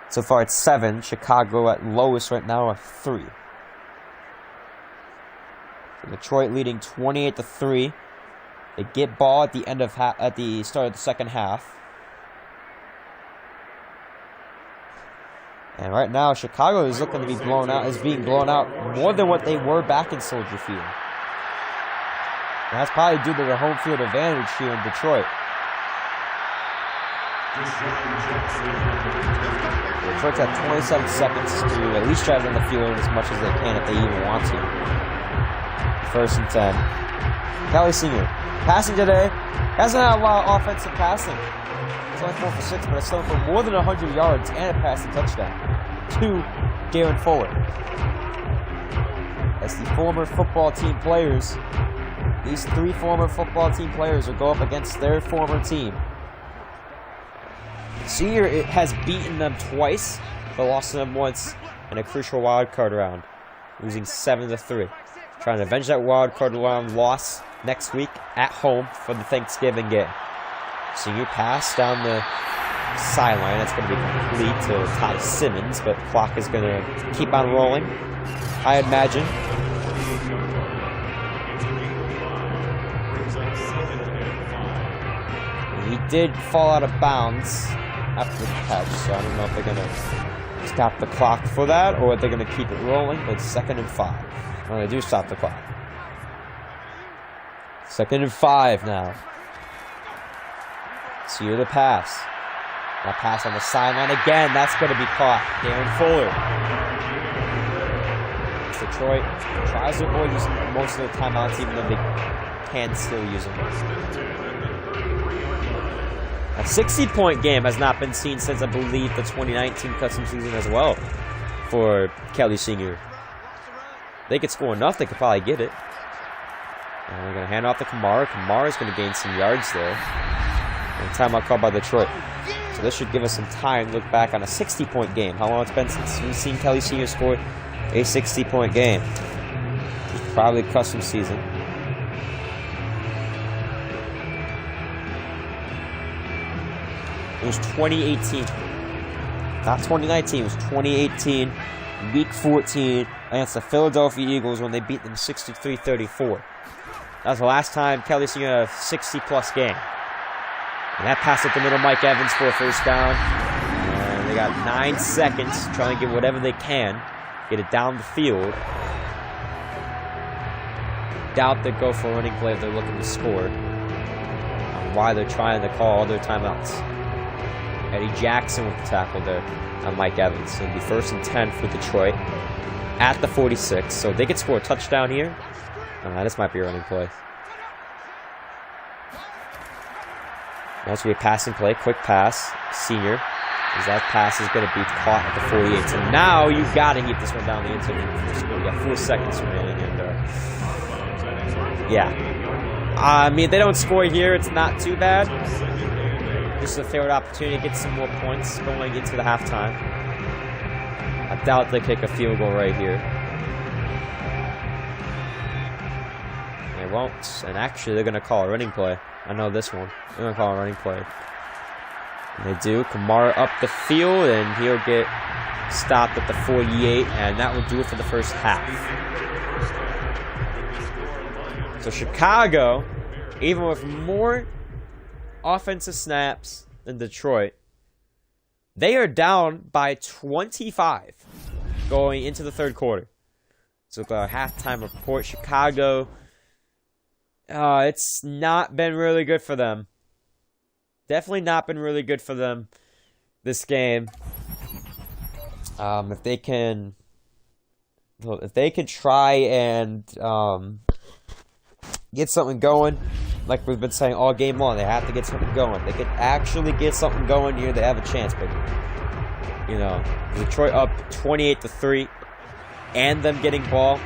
So far it's 7. Chicago at lowest right now are 3. So Detroit leading 28-3 They get ball at the end of at the start of the second half. And right now, Chicago is looking to be blown out, is being blown out more than what they were back in Soldier Field. And that's probably due to the home field advantage here in Detroit. Detroit's at 27 seconds to at least drive on the field as much as they can if they even want to. 1st and 10. Kelley Sr. passing today. Hasn't had a lot of offensive passing. It's only 4 for 6, but it's still for more than 100 yards and a passing touchdown to Darren Fuller. As the former football team players, these 3 former football team players will go up against their former team. Senior has beaten them twice, but lost to them once in a crucial wild card round, losing 7-3. Trying to avenge that wild card round loss next week at home for the Thanksgiving game. Senior pass down the sideline. That's going to be complete to Ty Simmons, but the clock is going to keep on rolling, I imagine. He did fall out of bounds after the catch, so I don't know if they're going to stop the clock for that or if they're going to keep it rolling, but it's 2nd and 5. Well, they do stop the clock. 2nd and 5 now. See the pass. That pass on the sideline again. That's going to be caught. Darren Fuller. Detroit tries to avoid using most of the timeouts, even though they can still use them. A 60-point game has not been seen since, I believe, the 2019 custom season as well for Kelley Sr. They could score enough, they could probably get it. And they're going to hand off to Kamara. Kamara's going to gain some yards there. And timeout called by Detroit. So this should give us some time to look back on a 60-point game. How long it's been since we've seen Kelley Sr. score a 60-point game. Probably custom season. It was 2018. Not 2019, it was 2018. Week 14 against the Philadelphia Eagles when they beat them 63-34. That was the last time Kelley Sr. had a 60-plus game. And that pass up the middle, Mike Evans for a 1st down. And they got 9 seconds trying to get whatever they can. Get it down the field. Doubt they go for a running play if they're looking to score. Why they're trying to call all their timeouts. Eddie Jackson with the tackle there on Mike Evans. It'll be 1st and 10 for Detroit at the 46. So they could score a touchdown here. This might be a running play. That's going to be a passing play. Quick pass. Senior. As that pass is going to be caught at the 48. So now you've got to keep this one down the end. We got 4 seconds remaining. And yeah. I mean, if they don't score here, it's not too bad. This is a fair opportunity to get some more points going into the halftime. I doubt they kick a field goal right here. They won't. And actually, they're going to call a running play. I know this one. They're going to call a running play. And they do. Kamara up the field, and he'll get stopped at the 48, and that will do it for the first half. So Chicago, even with more offensive snaps than Detroit, they are down by 25 going into the 3rd quarter. So the halftime report, Chicago, it's not been really good for them. Definitely not been really good for them this game. If they can try and get something going, like we've been saying all game long, they have to get something going. They could actually get something going here, they have a chance. But you know, Detroit up 28-3, and them getting ball.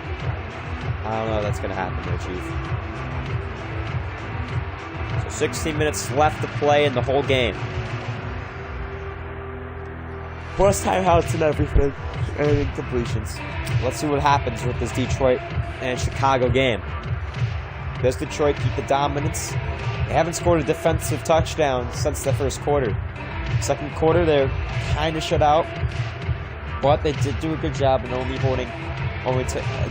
I don't know if that's gonna happen there, Chief. So 16 minutes left to play in the whole game. Plus timeouts and everything, and incompletions. Let's see what happens with this Detroit and Chicago game. Does Detroit keep the dominance? They haven't scored a defensive touchdown since the 1st quarter. 2nd quarter, they're kind of shut out, but they did do a good job in only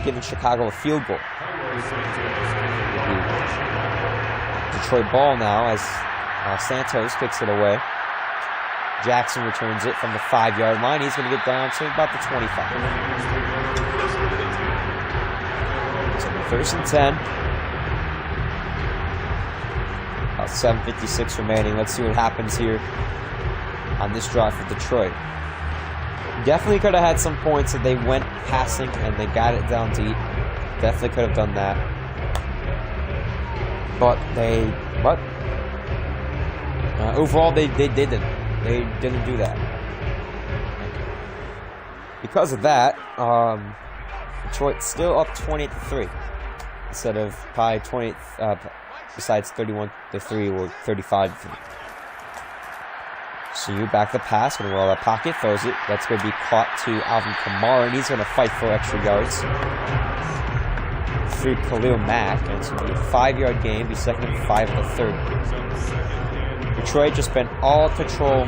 giving Chicago a field goal. Detroit ball now as Santos kicks it away. Jackson returns it from the 5-yard line. He's going to get down to about the 25. So 1st and 10. About 7:56 remaining. Let's see what happens here on this drive for Detroit. Definitely could have had some points if they went passing and they got it down deep. Definitely could have done that. But overall they didn't. They didn't do that. Because of that, Detroit still up 28-3 instead of probably 20. Besides 31-3 or 35-3. So you back the pass, gonna roll that pocket, throws it. That's gonna be caught to Alvin Kamara, and he's gonna fight for extra yards through Khalil Mack, and it's gonna be a 5-yard gain. Be 2nd and 5 in the 3rd. Detroit just been all control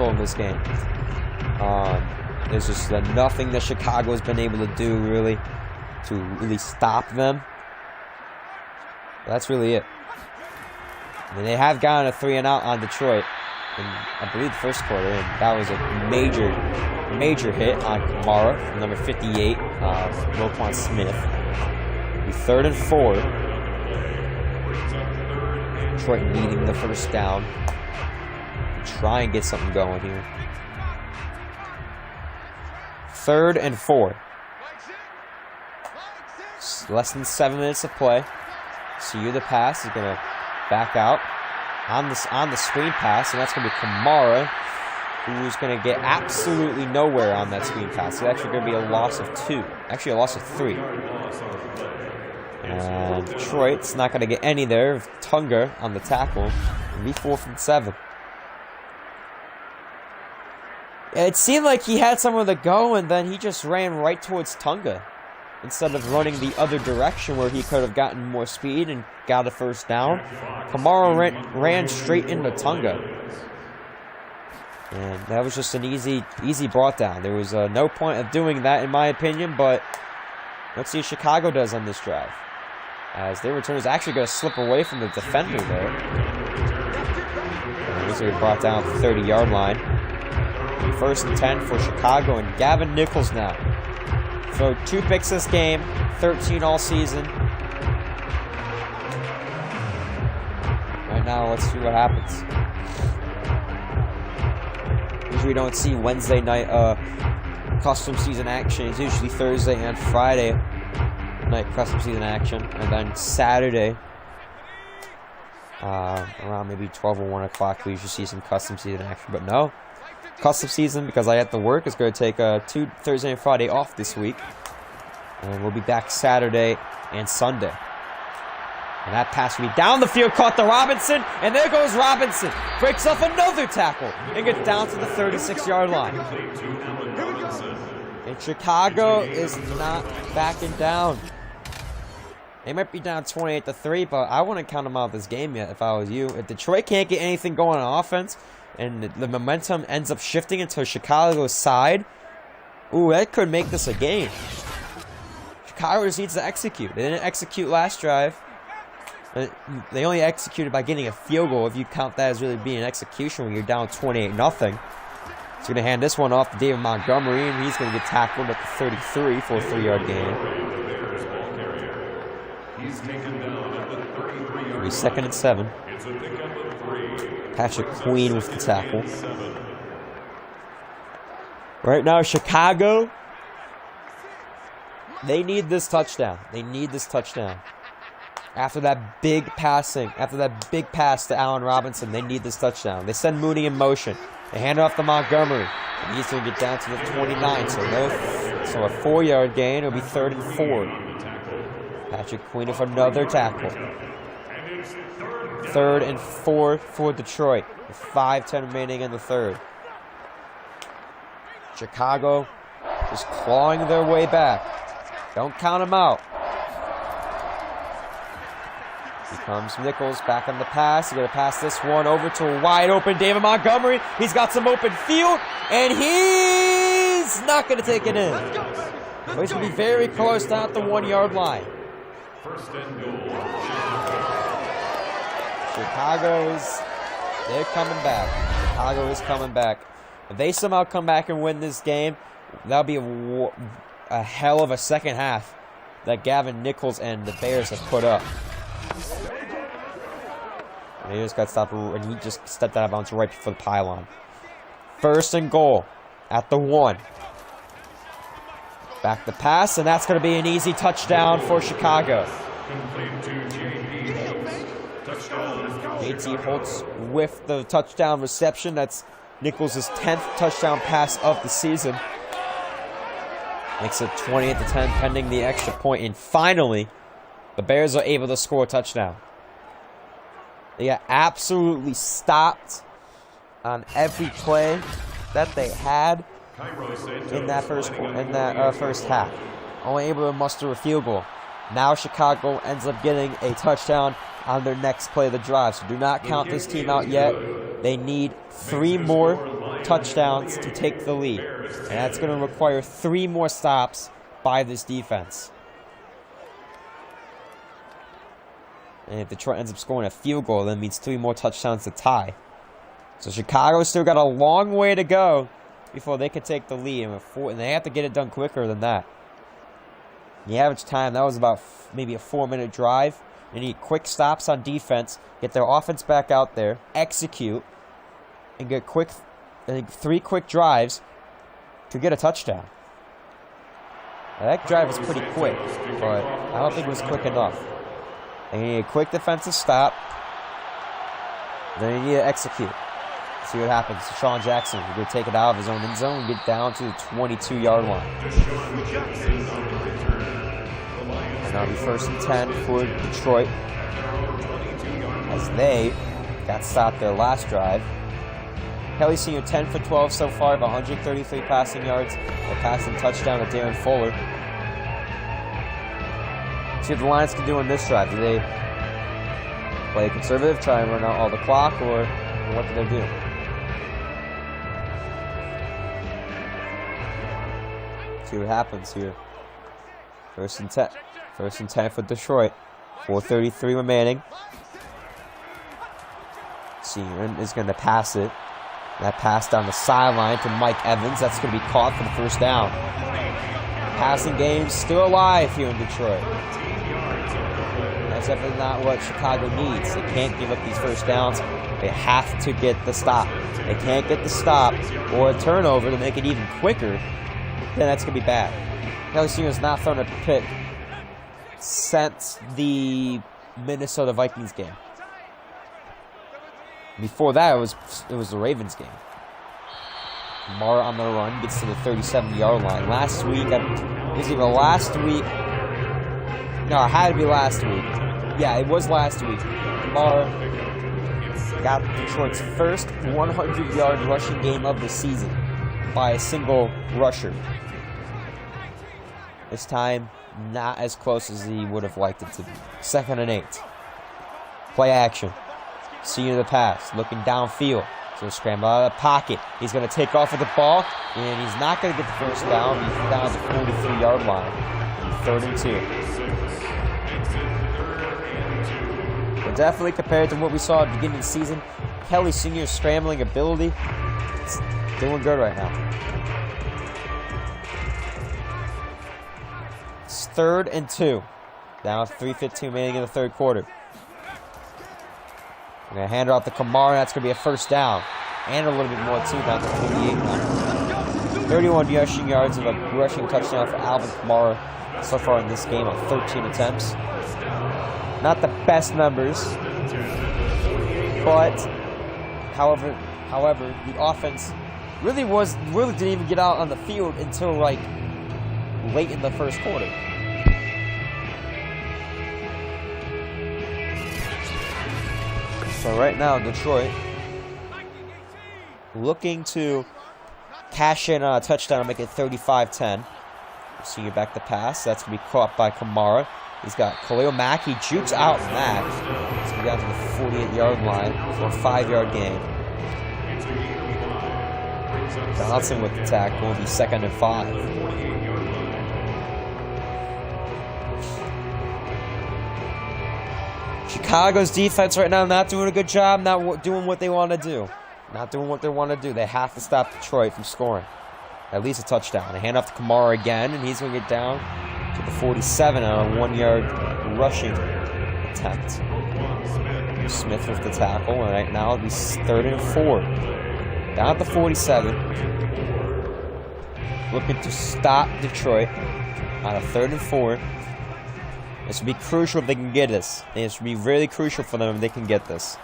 in this game. There's just nothing that Chicago's been able to do really to really stop them. That's really it. I mean, they have gotten a 3-and-out on Detroit in, I believe, the 1st quarter, and that was a major hit on Kamara from number 58, Roquan Smith. Be 3rd and 4. Detroit needing the 1st down. Try and get something going here. 3rd and 4. Less than 7 minutes of play. So you the pass is going to back out on the screen pass, and that's going to be Kamara, who's going to get absolutely nowhere on that screen pass. It's actually going to be a loss of 2. Actually, a loss of 3. And Detroit's not going to get any there. Tunga on the tackle. It'll be 4th and 7. It seemed like he had somewhere to go, and then he just ran right towards Tunga, instead of running the other direction where he could have gotten more speed and got a 1st down. Kamara ran straight into Tunga. And that was just an easy brought down. There was no point of doing that, in my opinion, but let's see what Chicago does on this drive. As their return is actually going to slip away from the defender there. And he's going to be brought down at the 30-yard line. 1st and 10 for Chicago, and Gavin Nichols now. So 2 picks this game, 13 all season. Right now, let's see what happens. Usually we don't see Wednesday night custom season action. It's usually Thursday and Friday night custom season action. And then Saturday, around maybe 12 or 1 o'clock, we usually see some custom season action. But no. Custom season, because I have to work, is going to take 2 Thursday and Friday off this week. And we'll be back Saturday and Sunday. And that pass will be down the field, caught to Robinson, and there goes Robinson. Breaks off another tackle and gets down to the 36-yard line. And Chicago is not backing down. They might be down 28-3, but I wouldn't count them out of this game yet if I was you. If Detroit can't get anything going on offense, and the momentum ends up shifting into Chicago's side, ooh, that could make this a game. Chicago just needs to execute. They didn't execute last drive. They only executed by getting a field goal, if you count that as really being an execution when you're down 28-0. He's going to hand this one off to David Montgomery, and he's going to get tackled at the 33 for a 3-yard gain. It'll be 2nd and 7. Patrick Queen with the tackle. Right now, Chicago, they need this touchdown. They need this touchdown. After that big pass to Allen Robinson, they need this touchdown. They send Mooney in motion. They hand it off to Montgomery. And he's going to get down to the 29. So a 4-yard gain. It'll be 3rd and 4. Patrick Queen with another tackle. 3rd and 4 for Detroit, with 5:10 remaining in the 3rd. Chicago just clawing their way back. Don't count them out. Here comes Nichols back on the pass. He's going to pass this one over to a wide open David Montgomery. He's got some open field, and he's not going to take it in. But he's going to be very close down at the 1-yard line. First and goal, They're coming back. Chicago is coming back. If they somehow come back and win this game, that'll be a hell of a second half that Gavin Nichols and the Bears have put up. And he just got stopped, and he just stepped out of bounds right before the pylon. First and goal at the 1. Back the pass, and that's going to be an easy touchdown for Chicago. JT Holtz with the touchdown reception. That's Nichols' 10th touchdown pass of the season. Makes it 28-10 pending the extra point. And finally, the Bears are able to score a touchdown. They got absolutely stopped on every play that they had in that first half. Only able to muster a field goal. Now Chicago ends up getting a touchdown on their next play of the drive. So do not count this team out yet. They need 3 more touchdowns to take the lead. And that's going to require 3 more stops by this defense. And if Detroit ends up scoring a field goal, that means 3 more touchdowns to tie. So Chicago's still got a long way to go before they can take the lead. And they have to get it done quicker than that. The average time, that was about maybe a 4-minute drive. They need quick stops on defense, get their offense back out there, execute, and get 3 quick drives to get a touchdown. Now, that drive was pretty quick, but I don't think it was quick enough. They need a quick defensive stop. Then they need to execute. See what happens. Sean Jackson will go take it out of his own end zone and get down to the 22-yard line. And that'll be first and 10 for Detroit, as they got stopped their last drive. Kelley Sr. 10 for 12 so far, 133 passing yards. A passing touchdown to Darren Fuller. See what the Lions can do on this drive. Do they play conservative, try and run out all the clock, or what do they do? See what happens here. First and 10. First and 10 for Detroit. 4:33 remaining. Senior is going to pass it. That pass down the sideline to Mike Evans. That's going to be caught for the first down. Passing game still alive here in Detroit. That's definitely not what Chicago needs. They can't give up these first downs. They have to get the stop. They can't get the stop or a turnover to make it even quicker. Then that's going to be bad. Kelley Sr. has not thrown a pick since the Minnesota Vikings game. Before that, it was the Ravens game. Mara on the run gets to the 37-yard line. Last week, it was either last week. No, it had to be last week. Yeah, it was last week. Mara got Detroit's first 100-yard rushing game of the season by a single rusher. This time, not as close as he would have liked it to be. 2nd and 8. Play action. Senior the pass, looking downfield. So scramble out of the pocket. He's going to take off with the ball, and he's not going to get the first down. He's down at the 43-yard line. 3rd and 2. But definitely compared to what we saw at the beginning of the season, Kelley Sr.'s scrambling ability, it's doing good right now. It's 3rd and 2. Down 3:15 remaining in the 3rd quarter. We're going to hand it off to Kamara. That's going to be a first down. And a little bit more, too, down to 48 now. 31 rushing yards of a rushing touchdown for Alvin Kamara so far in this game on 13 attempts. Not the best numbers. But, however, the offense really didn't even get out on the field until, like, late in the first quarter. So right now, Detroit looking to cash in on a touchdown and make it 35-10. Senior back to pass. That's going to be caught by Kamara. He's got Khalil Mack. He jukes out Mack. He's going to be down to the 48-yard line for a 5-yard gain. Johnson with the tackle will be 2nd and 5. Chicago's defense right now not doing a good job, not doing what they want to do. Not doing what they want to do. They have to stop Detroit from scoring. At least a touchdown. They hand off to Kamara again, and he's going to get down to the 47 on a 1-yard rushing attempt. Smith with the tackle, and right now it'll be 3rd and 4. Down at the 47. Looking to stop Detroit on a 3rd and 4. This would be crucial if they can get this. And this would be really crucial for them if they can get this.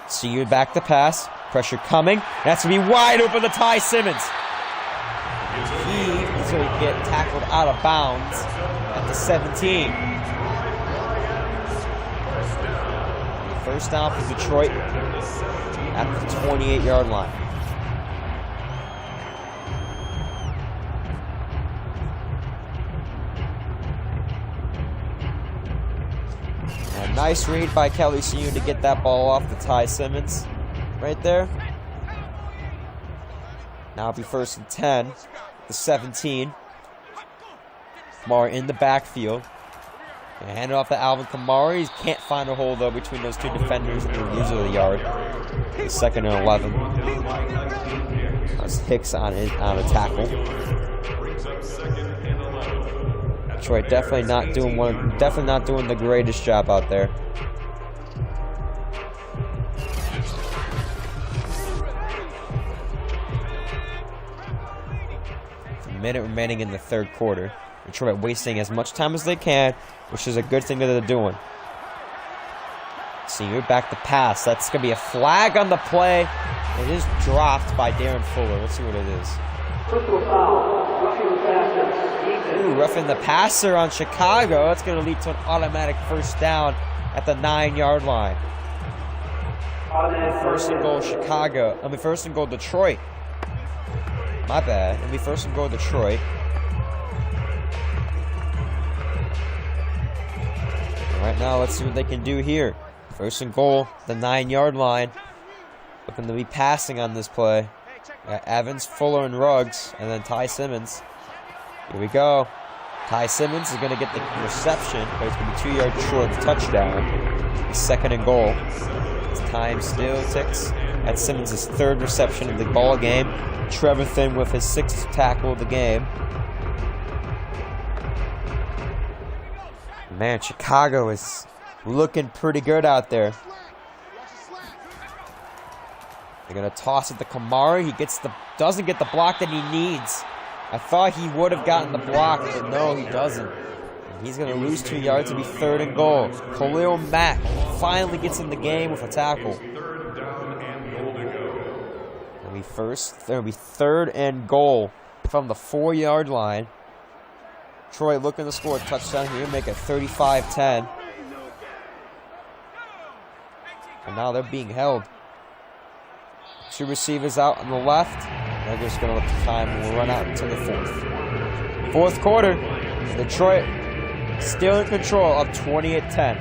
Sr back to pass. Pressure coming. That's going to be wide open to Ty Simmons. He is going to get tackled out of bounds at the 17. First down for Detroit at the 28-yard line. A nice read by Kelley Sr. to get that ball off to Ty Simmons right there. Now it'll be 1st and 10. The 17. Kamara in the backfield. And hand it off to Alvin Kamara. He can't find a hole, though, between those two defenders and the user of the yard. 2nd and 11. That's Hicks on a tackle. Detroit definitely not doing the greatest job out there. A minute remaining in the 3rd quarter. Detroit wasting as much time as they can, which is a good thing that they're doing. Sr back to pass. That's going to be a flag on the play. It is dropped by Darren Fuller. Let's see what it is. Ooh, roughing the passer on Chicago. That's going to lead to an automatic 1st down at the 9-yard line. 1st and goal Chicago. 1st and goal Detroit. My bad. It'll be 1st and goal Detroit. Right now, let's see what they can do here. 1st and goal, the 9-yard line. Looking to be passing on this play. Evans, Fuller, and Ruggs, and then Ty Simmons. Here we go. Ty Simmons is going to get the reception, but it's going to be 2 yards short of the touchdown. 2nd and goal. As time still ticks at Simmons' 3rd reception of the ball game. Trevor Thin with his 6th tackle of the game. Man, Chicago is looking pretty good out there. They're going to toss it to Kamara. He doesn't get the block that he needs. I thought he would have gotten the block, but no, he doesn't. He's going to lose 2 yards to be 3rd and goal. Khalil Mack finally gets in the game with a tackle. It'll be 3rd and goal from the 4-yard line. Troy looking to score a touchdown here, make it 35-10. And now they're being held. 2 receivers out on the left. They're just going to let the time run out into the 4th. 4th quarter, Detroit still in control of 28-10.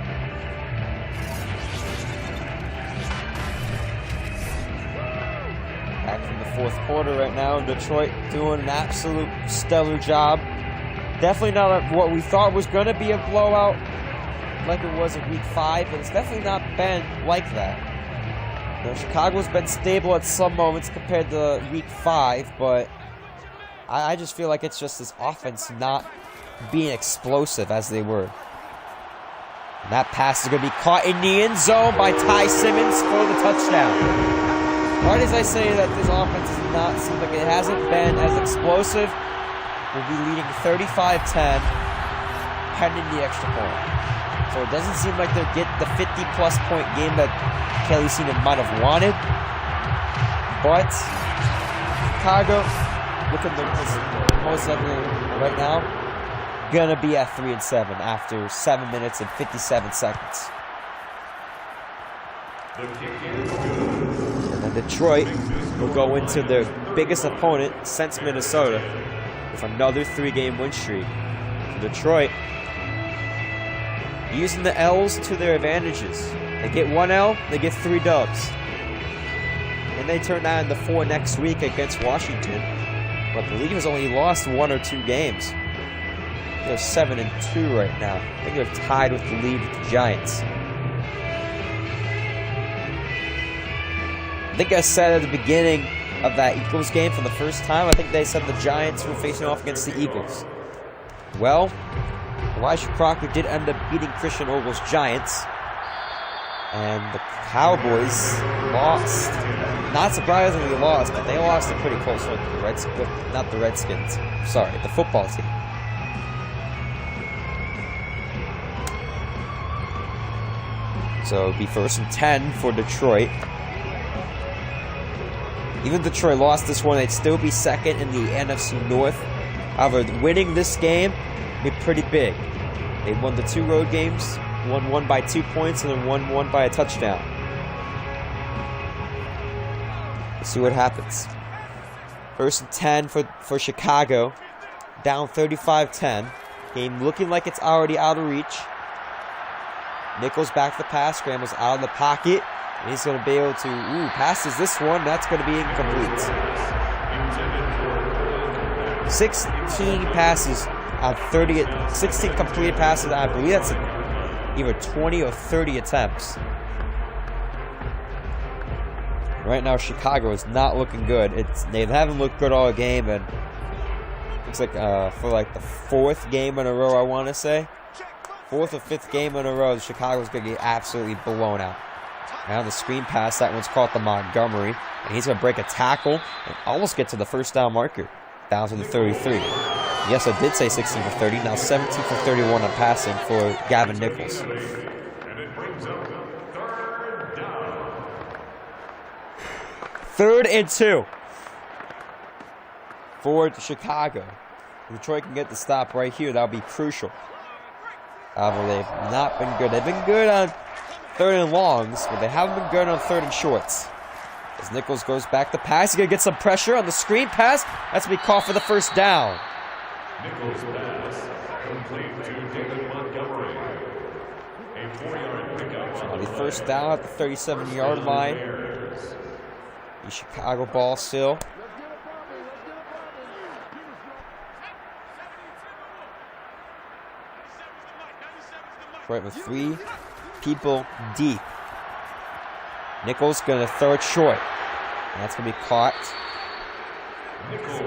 Back from the 4th quarter right now. Detroit doing an absolute stellar job. Definitely not what we thought was going to be a blowout like it was in Week 5, but it's definitely not been like that. You know, Chicago's been stable at some moments compared to Week 5, but I just feel like it's just this offense not being explosive as they were. And that pass is going to be caught in the end zone by Ty Simmons for the touchdown. Right as I say that this offense does not seem like it hasn't been as explosive, we'll be leading 35-10 heading the extra point. So it doesn't seem like they'll get the 50-plus point game that Kelley Sr. might have wanted. But Chicago, looking most of them right now, gonna be at 3-7 after 7 minutes and 57 seconds. And then Detroit will go into their biggest opponent since Minnesota with another 3-game win streak. For Detroit, using the L's to their advantages. They get 1 L, they get 3 dubs. And they turn that into 4 next week against Washington. But I believe has only lost 1 or 2 games. They're 7-2 right now. I think they're tied with the lead with the Giants. I think I said at the beginning of that Eagles game for the first time, I think they said the Giants were facing off against the Eagles. Well, Elijah Crocker did end up beating Christian Ogle's Giants. And the Cowboys lost. Not surprisingly lost, but they lost a pretty close one to the Redskins. Not the Redskins. Sorry, the football team. So it'll be 1st and 10 for Detroit. Even if Detroit lost this one, they'd still be second in the NFC North. However, winning this game would be pretty big. They won the 2 road games, won by 2 points, and then won by a touchdown. Let's see what happens. 1st and 10 for Chicago. Down 35-10. Game looking like it's already out of reach. Nichols back to the pass, scrambles out of the pocket. And he's going to be able to, passes this one. That's going to be incomplete. 16 passes on 16 completed passes. I believe that's either 20 or 30 attempts. Right now, Chicago is not looking good. They haven't looked good all game, and looks like for like the 4th game in a row, I want to say. 4th or 5th game in a row, Chicago's going to get absolutely blown out. Now the screen pass, that one's caught to Montgomery, and he's going to break a tackle and almost get to the 1st down marker. Down to the 33. Yes, I did say 16 for 30. Now 17 for 31 on passing for Gavin Nichols. And it brings up 3rd down. 3rd and 2 for Chicago. If Detroit can get the stop right here, that'll be crucial. However, they've not been good. They've been good on 3rd and longs, but they haven't been good on 3rd and shorts. As Nichols goes back to pass, he's going to get some pressure on the screen pass. That's going to be caught for the 1st down. Nichols pass complete to David Montgomery. A 4-yard pickup on The 1st down at the 37-yard line. The Chicago ball still. Right with 3 people deep. Nichols going to throw it short. And that's going to be caught.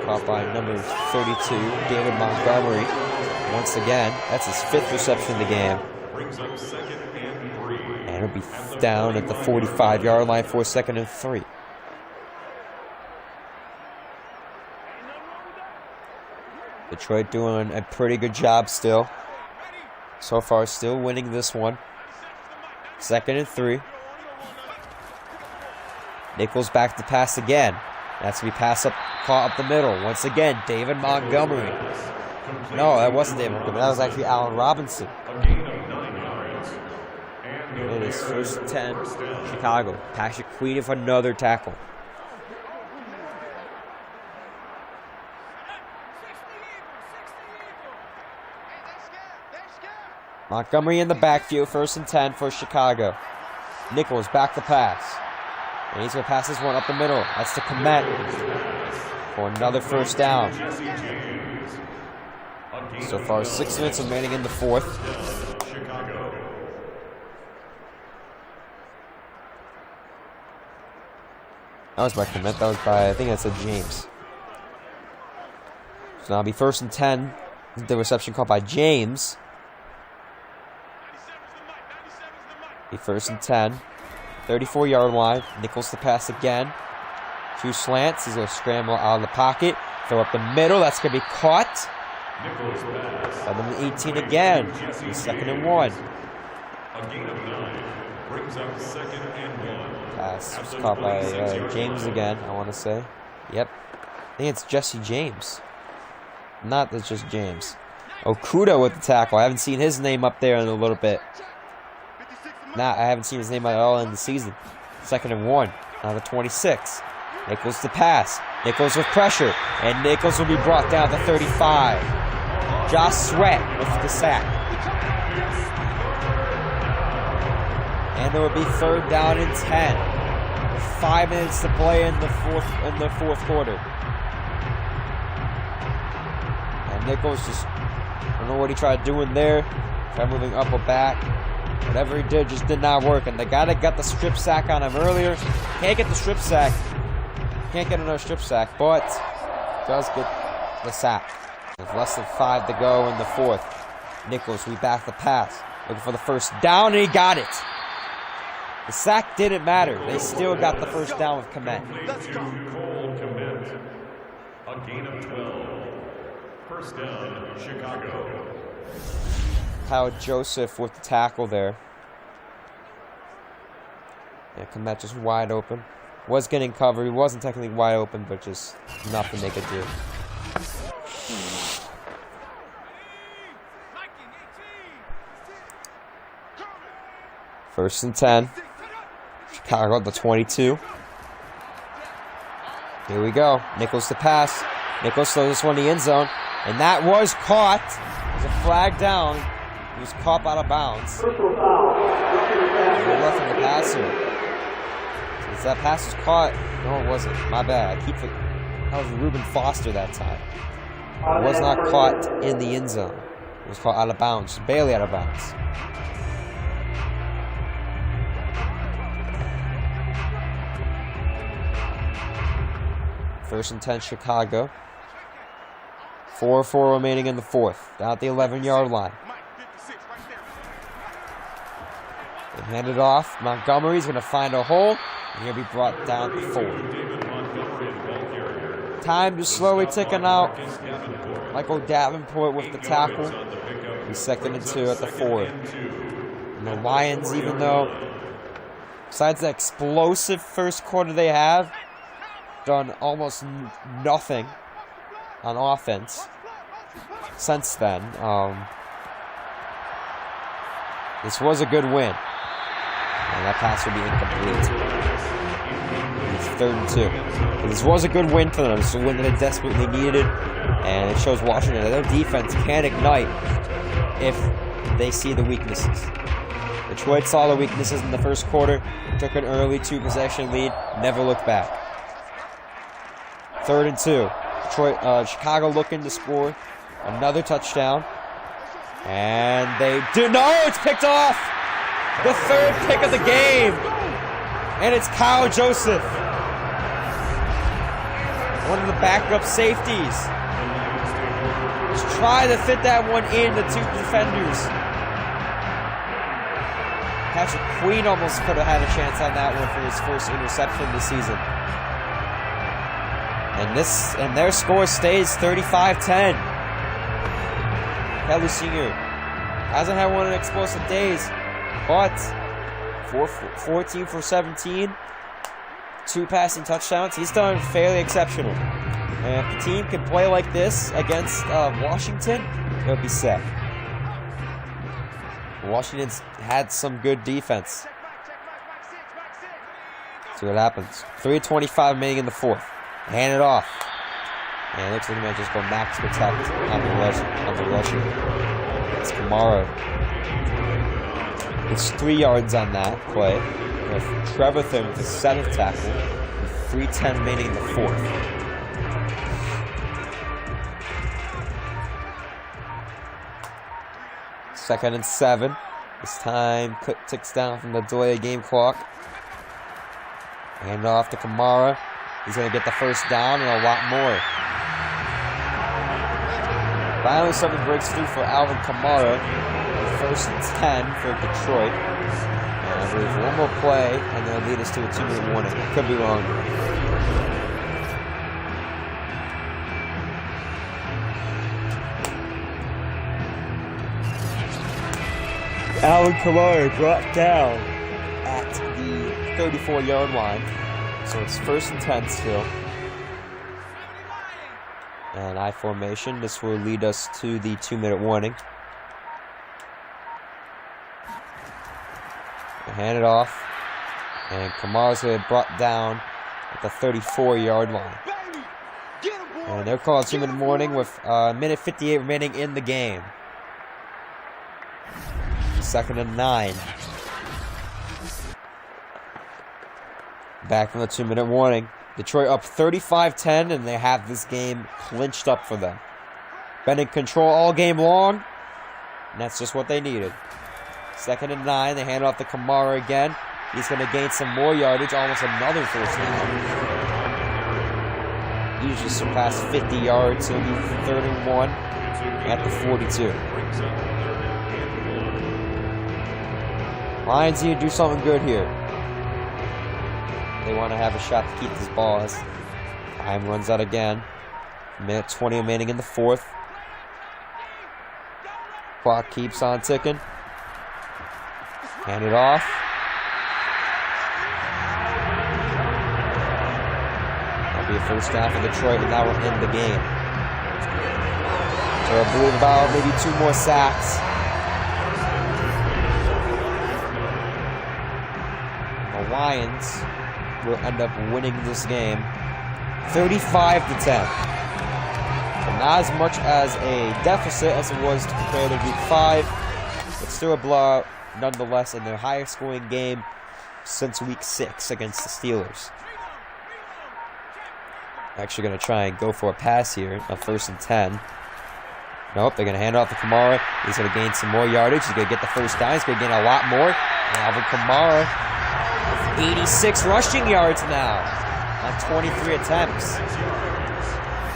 Caught by number 32, David Montgomery. Once again, that's his 5th reception of the game. And it'll be down at the 45-yard line for 2nd and 3. Detroit doing a pretty good job still. So far, still winning this one. 2nd and 3. Nichols back to pass again. That's going to be caught up the middle. Once again, David Montgomery. No, that wasn't David Montgomery. That was actually Allen Robinson. It is 1st and 10, Chicago. Patrick Queen for another tackle. Montgomery in the backfield, 1st and 10 for Chicago. Nichols back to pass. And he's going to pass this one up the middle. That's to Komet for another 1st down. So far, 6 minutes remaining in the 4th. That was by Komet. That was by, I think that's a James. So now it'll be 1st and 10. The reception caught by James. Be 1st and 10. 34-yard line. Nichols to pass again. 2 slants. He's going to scramble out of the pocket. Throw up the middle. That's going to be caught. By number 18 again. 2nd and 1. A gain of 9 brings up 2nd and 1. Pass was caught by James again, I want to say. Yep. I think it's Jesse James. Not that's just James. Okuda with the tackle. I haven't seen his name up there in a little bit. I haven't seen his name at all in the season. 2nd and 1. Now the 26. Nichols to pass. Nichols with pressure. And Nichols will be brought down to 35. Josh Sweat with the sack. And it will be 3rd down and 10. 5 minutes to play in the fourth quarter. And Nichols just, I don't know what he tried doing there. Tried moving up or back. Whatever he did just did not work. And the guy that got the strip sack on him earlier can't get the strip sack. Can't get another strip sack, but does get the sack. With less than 5 to go in the fourth. Nichols, we back the pass. Looking for the first down, and he got it. The sack didn't matter. They still got the first down with Komet. A gain of 12. First down, Chicago. Kyle Joseph with the tackle there. Yeah, Komet just wide open. Was getting covered. He wasn't technically wide open, but just nothing they could do. First and 10. Chicago at the 22. Here we go. Nichols to pass. Nichols throws this one in the end zone. And that was caught. There's a flag down. He was caught out of bounds. Left in the passer. Since that pass was caught. No, it wasn't. My bad. That was Reuben Foster that time. It was not caught in the end zone. It was caught out of bounds. Just barely out of bounds. First and 10, Chicago. 4:04 remaining in the fourth. Down at the 11-yard line. They hand it off. Montgomery's going to find a hole. And he'll be brought down to 4. Time just slowly ticking out. Michael Davenport with the tackle. He's 2nd and 2 at the 4. And the Lions, even though, besides the explosive first quarter they have, done almost nothing on offense since then. This was a good win. And that pass will be incomplete. It's 3rd and 2. This was a good win for them. It's a win that they desperately needed. And it shows Washington that their defense can ignite if they see the weaknesses. Detroit saw the weaknesses in the first quarter, took an early 2-possession lead, never looked back. 3rd and 2. Chicago looking to score another touchdown. And they do. No, it's picked off! The 3rd pick of the game. And it's Kyle Joseph. One of the backup safeties. Just try to fit that one in the 2 defenders. Patrick Queen almost could have had a chance on that one for his first interception this season. And their score stays 35-10. Kelley Sr. hasn't had one of the explosive days, but 14 for 17, 2 passing touchdowns. He's done fairly exceptional. And if the team can play like this against Washington, they'll be set. Washington's had some good defense. See what happens. 3:25 remaining in the fourth. Hand it off. And it looks like he might just go max protect on the rushing. It's Kamara. It's 3 yards on that play. With Trevor Thurman with the 7th tackle. With 3:10 remaining in the fourth. Second and 7. This time ticks down from the delay of game clock. Hand off to Kamara. He's going to get the first down and a lot more. Finally, something breaks through for Alvin Kamara. First and 10 for Detroit. And I believe one more play, and they'll lead us to a 2-minute warning. Could be wrong. Alvin Kamara brought down at the 34-yard line. So it's 1st and 10 still. And I formation. This will lead us to the 2-minute warning. We'll hand it off. And Kamara's going to be brought down at the 34-yard line. And they're called 2-minute warning with a minute 58 remaining in the game. 2nd and 9. Back from the 2-minute warning. Detroit up 35-10, and they have this game clinched up for them. Been in control all game long, and that's just what they needed. 2nd and 9. They hand off to Kamara again. He's going to gain some more yardage, almost another first down. Usually surpassed 50 yards, so it'll be 3rd and 1 at the 42. Lions need to do something good here. They want to have a shot to keep this ball as time runs out again. 1:20 remaining in the 4th. Clock keeps on ticking. Hand it off. That'll be a first down for Detroit, and that will end the game. So I believe about maybe 2 more sacks. The Lions will end up winning this game 35-10. So not as much as a deficit as it was compared to Week 5, but still a blowout nonetheless in their highest scoring game since Week 6 against the Steelers. Actually going to try and go for a pass here on 1st and 10. Nope, they're going to hand off to Kamara. He's going to gain some more yardage. He's going to get the first down. He's going to gain a lot more. And Alvin Kamara, 86 rushing yards now on 23 attempts.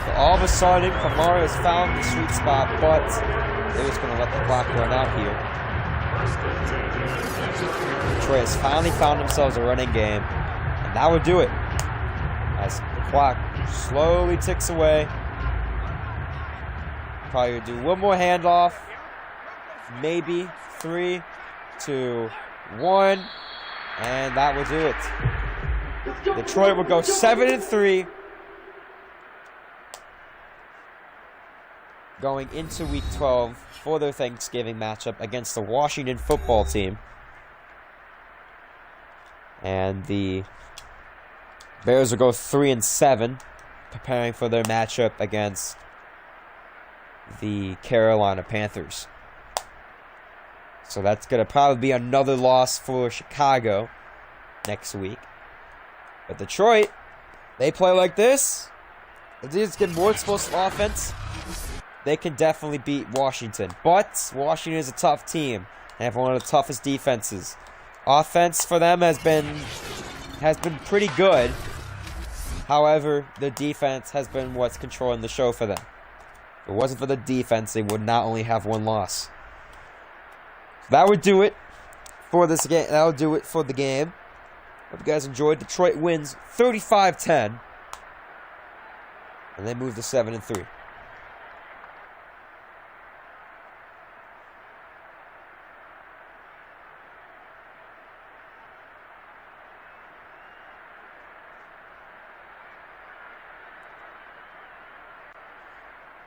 So all of a sudden, Kamara has found the sweet spot, but they're just going to let the clock run out here. Detroit has finally found themselves a running game, and that would do it. As the clock slowly ticks away. Probably do one more handoff. Maybe 3, 2, 1. And that will do it. Detroit will go 7-3. Going into Week 12 for their Thanksgiving matchup against the Washington football team. And the Bears will go 3-7, preparing for their matchup against the Carolina Panthers. So that's going to probably be another loss for Chicago next week. But Detroit, they play like this. If they just get more explosive offense, they can definitely beat Washington. But Washington is a tough team. They have one of the toughest defenses. Offense for them has been pretty good. However, the defense has been what's controlling the show for them. If it wasn't for the defense, they would not only have 1 loss. That would do it for this game. That would do it for the game. Hope you guys enjoyed. Detroit wins 35-10. And they move to 7-3.